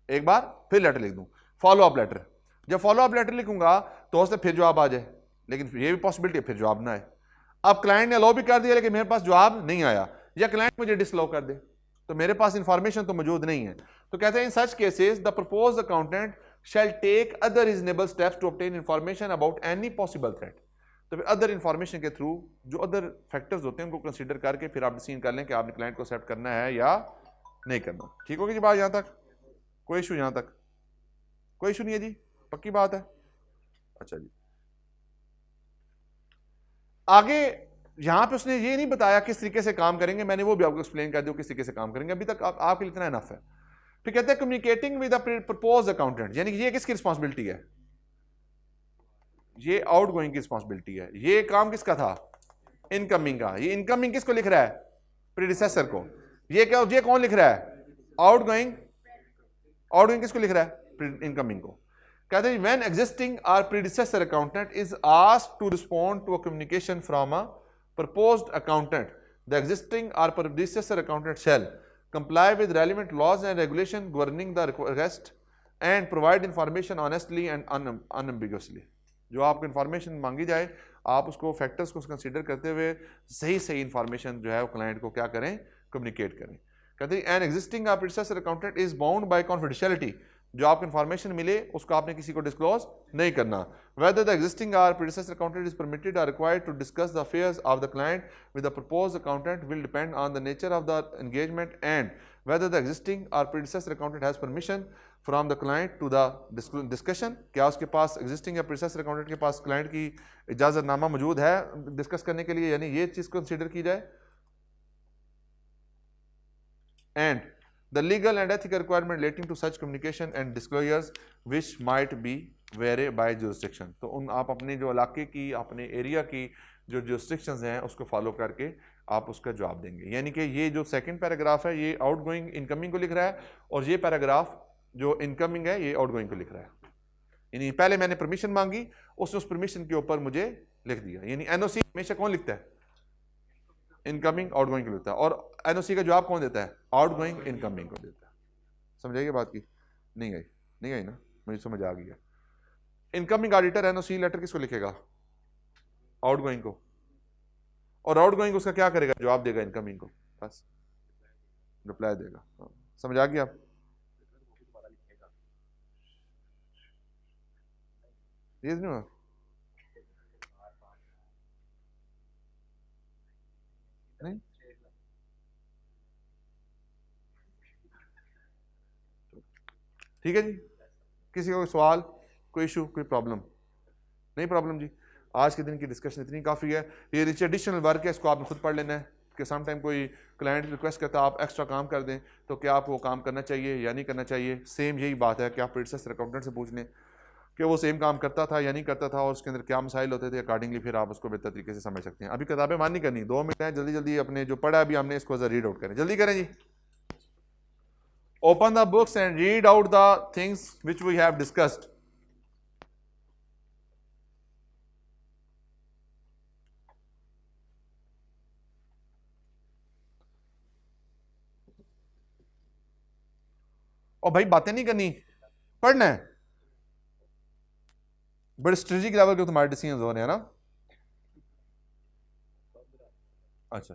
Speaker 1: एक बार फिर लेटर लिख दूं, फॉलो अप लेटर। जब फॉलो अप लेटर लिखूंगा तो उससे फिर जवाब आ जाए, लेकिन ये भी पॉसिबिलिटी है फिर जवाब ना आए। अब क्लाइंट ने अलाउ भी कर दिया लेकिन मेरे पास जवाब नहीं आया, या क्लाइंट मुझे डिसअलाउ कर दे, तो मेरे पास इंफॉर्मेशन तो मौजूद नहीं है। तो कहते हैं in such cases the proposed accountant shall take other reasonable steps to obtain information about any possible threat. तो फिर अदर इंफॉर्मेशन के थ्रू जो अदर फैक्टर्स होते हैं उनको कंसीडर करके फिर आप डिसीजन कर लें कि आपने क्लाइंट को एक्सेप्ट करना है या नहीं करना। ठीक होगी जी बात, यहां तक कोई इशू, यहां तक कोई इशू नहीं है जी, पक्की बात है। अच्छा जी, आगे यहां पे उसने ये नहीं बताया किस तरीके से काम करेंगे, मैंने वो भी आपको एक्सप्लेन कर दिया किस तरीके से काम करेंगे, अभी तक आपके लिए इतना इनफ है। फिर कहते हैं communicating with the proposed accountant, यानी कि ये किसकी रिस्पांसिबिलिटी है, ये आउटगोइंग की रिस्पांसिबिलिटी है। ये काम किसका था, इनकमिंग का। ये इनकमिंग किसको लिख रहा है, प्रीडिसेसर को। ये कौन लिख रहा है, आउटगोइंग किसको लिख रहा है, इनकमिंग को। कहते हैं व्हेन एग्जिस्टिंग और predecessor accountant is asked to respond to a communication from a proposed accountant, the existing or predecessor accountant shall comply with relevant laws and regulation governing the request and provide information honestly and unambiguously. जो आपको information मांगी जाए आप उसको factors को consider करते हुए सही सही इंफॉर्मेशन जो है वो क्लाइंट को क्या करें, कम्युनिकेट करें। कहते हैं an existing predecessor accountant is bound by confidentiality, जो आपको इंफॉर्मेशन मिले उसको आपने किसी को डिस्क्लोज नहीं करना। Whether the existing predecessor accountant is permitted और required to discuss the affairs of the client with the proposed accountant will depend on the nature of the engagement and whether the existing or predecessor accountant has permission from the client to the discussion। क्या उसके पास existing या predecessor accountant के पास client की इजाजतनामा मौजूद है discuss करने के लिए, यानी ये चीज कंसीडर की जाए। and the legal and ethical requirement relating to such communication and disclosures which might be vary by jurisdiction। तो उन आप अपने जो इलाके की अपने एरिया की जो jurisdictions हैं उसको फॉलो करके आप उसका जवाब देंगे। यानी कि ये जो सेकंड पैराग्राफ है ये आउटगोइंग इनकमिंग को लिख रहा है और ये पैराग्राफ जो इनकमिंग है ये आउटगोइंग को लिख रहा है। यानी पहले मैंने परमिशन मांगी, उसने उस परमिशन के ऊपर मुझे लिख दिया। यानी एनओसी हमेशा कौन लिखता है, इनकमिंग आउटगोइंग को लिखता है, और एनओसी का जवाब कौन देता है, आउटगोइंग इनकमिंग को देता है। समझाइए बात की, नहीं आई, नहीं आई ना, मुझे समझ आ गया। इनकमिंग ऑडिटर एनओसी लेटर किसको लिखेगा, आउटगोइंग को, और आउटगोइंग उसका क्या करेगा, जवाब देगा इनकमिंग को, बस रिप्लाई देगा। समझ आ गया आप? ये नहीं हुआ? नहीं, ठीक है जी। किसी का कोई सवाल, कोई इशू, कोई प्रॉब्लम? नहीं प्रॉब्लम जी। आज के दिन की डिस्कशन इतनी काफ़ी है। ये नीचे एडिशनल वर्क है, इसको आपने खुद पढ़ लेना है कि सम टाइम कोई क्लाइंट रिक्वेस्ट करता है आप एक्स्ट्रा काम कर दें, तो क्या आप वो काम करना चाहिए या नहीं करना चाहिए। सेम यही बात है कि आप प्रेडिसेसर अकाउंटेंट से पूछ लें कि वो सेम काम करता था या नहीं करता था और उसके अंदर क्या मसाइल होते थे, अकॉर्डिंगली फिर आप उसको बेहतर तरीके से समझ सकते हैं। अभी किताबें मान नहीं करनी, 2 मिनट है, जल्दी जल्दी अपने जो पढ़ा अभी हमने इसको रीड आउट करें, जल्दी करें जी। Open the books and read out the things which we have discussed. और भाई बातें नहीं करनी, पढ़ना है। बड़े स्ट्रेटेजिक लेवल के तुम्हारे डिसीजन हो रहे हैं ना। अच्छा,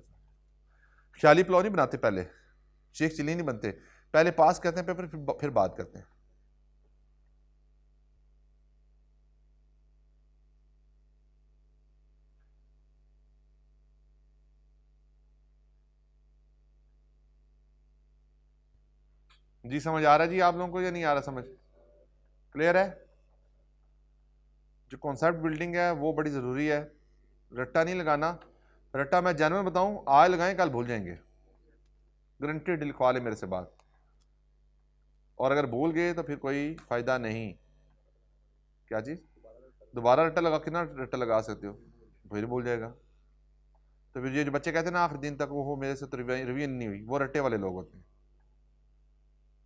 Speaker 1: ख्याली पुलाव नहीं बनाते पहले, शेख चिली नहीं बनते पहले, पास करते हैं पेपर फिर बात करते हैं। जी समझ आ रहा है जी आप लोगों को या नहीं आ रहा समझ? क्लियर है? जो कॉन्सेप्ट बिल्डिंग है वो बड़ी ज़रूरी है, रट्टा नहीं लगाना। रट्टा मैं जानवर बताऊं, आज लगाएं कल भूल जाएंगे, गारंटेड, लिखवा ले मेरे से बात। और अगर भूल गए तो फिर कोई फ़ायदा नहीं। क्या चीज़? दोबारा रट्टा लगा, कितना रट्टा लगा सकते हो, फिर भूल जाएगा। तो फिर ये जो बच्चे कहते हैं ना आखिरी दिन तक वो मेरे से तो रिवीजन नहीं हुई, वो रट्टे वाले लोग होते हैं।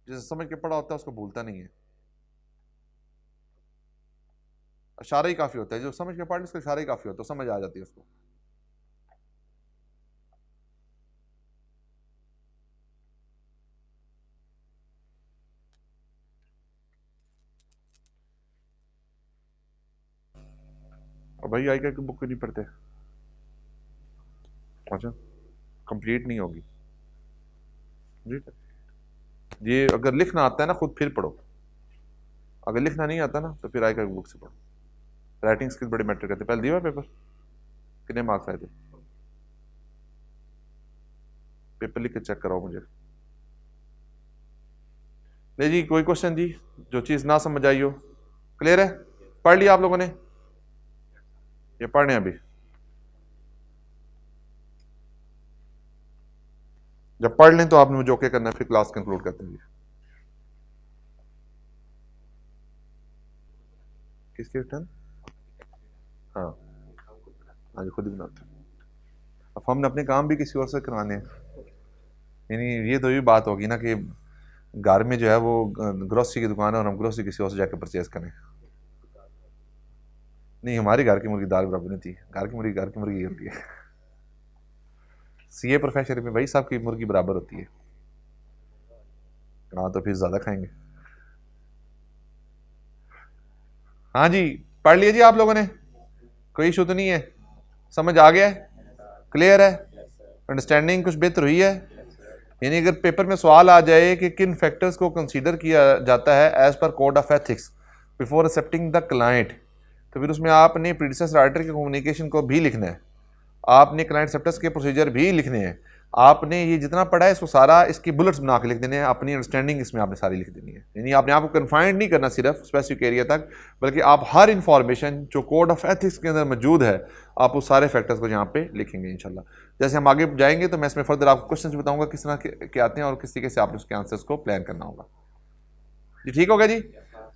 Speaker 1: जिसे समझ के पढ़ा होता है उसको भूलता नहीं है, इशारा ही काफ़ी होता है, जो समझ के पढ़ उसका इशारा ही काफ़ी होता है, समझ आ जाती है उसको। और भाई आई का बुक नहीं पढ़ते? अच्छा, कंप्लीट नहीं होगी ये। अगर लिखना आता है ना खुद फिर पढ़ो, अगर लिखना नहीं आता ना तो फिर आई का बुक से पढ़ो। राइटिंग स्किल बड़े मैटर करते। पहले दिया पेपर, कितने मार्क्स आए थे? पेपर लिख के चेक कराओ मुझे। नहीं जी, कोई क्वेश्चन जी, जो चीज़ ना समझ आई हो? क्लियर है? पढ़ लिया आप लोगों ने? ये पढ़ने अभी, जब पढ़ लें तो आपने मुझे ओके करना है, फिर क्लास कंक्लूड करते हैं। किसके रिटर्न? हाँ हाँ जी, खुद ही बनाते हैं। अब हमने अपने काम भी किसी और से करवाने हैं। यानी ये तो भी बात होगी ना कि घर में जो है वो ग्रोसरी की दुकान है और हम ग्रोसरी किसी और से जाकर परचेज करें। नहीं, हमारी घर की मुर्गी दाल बराबर नहीं थी, घर की मुर्गी होती है। सीए प्रोफेसर में भाई साहब की मुर्गी बराबर होती है। हाँ तो फिर ज़्यादा खाएंगे। हाँ जी, पढ़ लिया जी आप लोगों ने, कोई इशू तो नहीं है, समझ आ गया है, क्लियर है, अंडरस्टैंडिंग कुछ बेहतर हुई है। यानी अगर पेपर में सवाल आ जाए कि किन फैक्टर्स को कंसीडर किया जाता है as per code of ethics before accepting the client, तो फिर उसमें आपने प्रीडिसेसर राइटर के कम्युनिकेशन को भी लिखना है, आपने क्लाइंट एक्सेप्टेंस के प्रोसीजर भी लिखने हैं, आपने ये जितना पढ़ा है इसको सारा इसकी बुलेट्स बना के लिख देने हैं, अपनी अंडरस्टैंडिंग इसमें आपने सारी लिख देनी है। यानी आपने आपको कन्फाइंड नहीं करना सिर्फ स्पेसिफिक एरिया तक, बल्कि आप हर इंफॉर्मेशन जो कोड ऑफ एथिक्स के अंदर मौजूद है आप उस सारे फैक्टर्स को यहाँ पे लिखेंगे इंशाल्लाह। जैसे हम आगे जाएंगे तो मैं इसमें फर्दर आपको क्वेश्चन बताऊंगा किस तरह के आते हैं और किस तरीके से आपने उसके आंसर्स को प्लान करना होगा जी। ठीक होगा जी,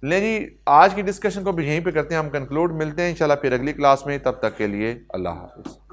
Speaker 1: ले जी आज की डिस्कशन को भी यहीं पे करते हैं हम कंक्लूड, मिलते हैं इंशाल्लाह फिर अगली क्लास में, तब तक के लिए अल्लाह हाफिज़।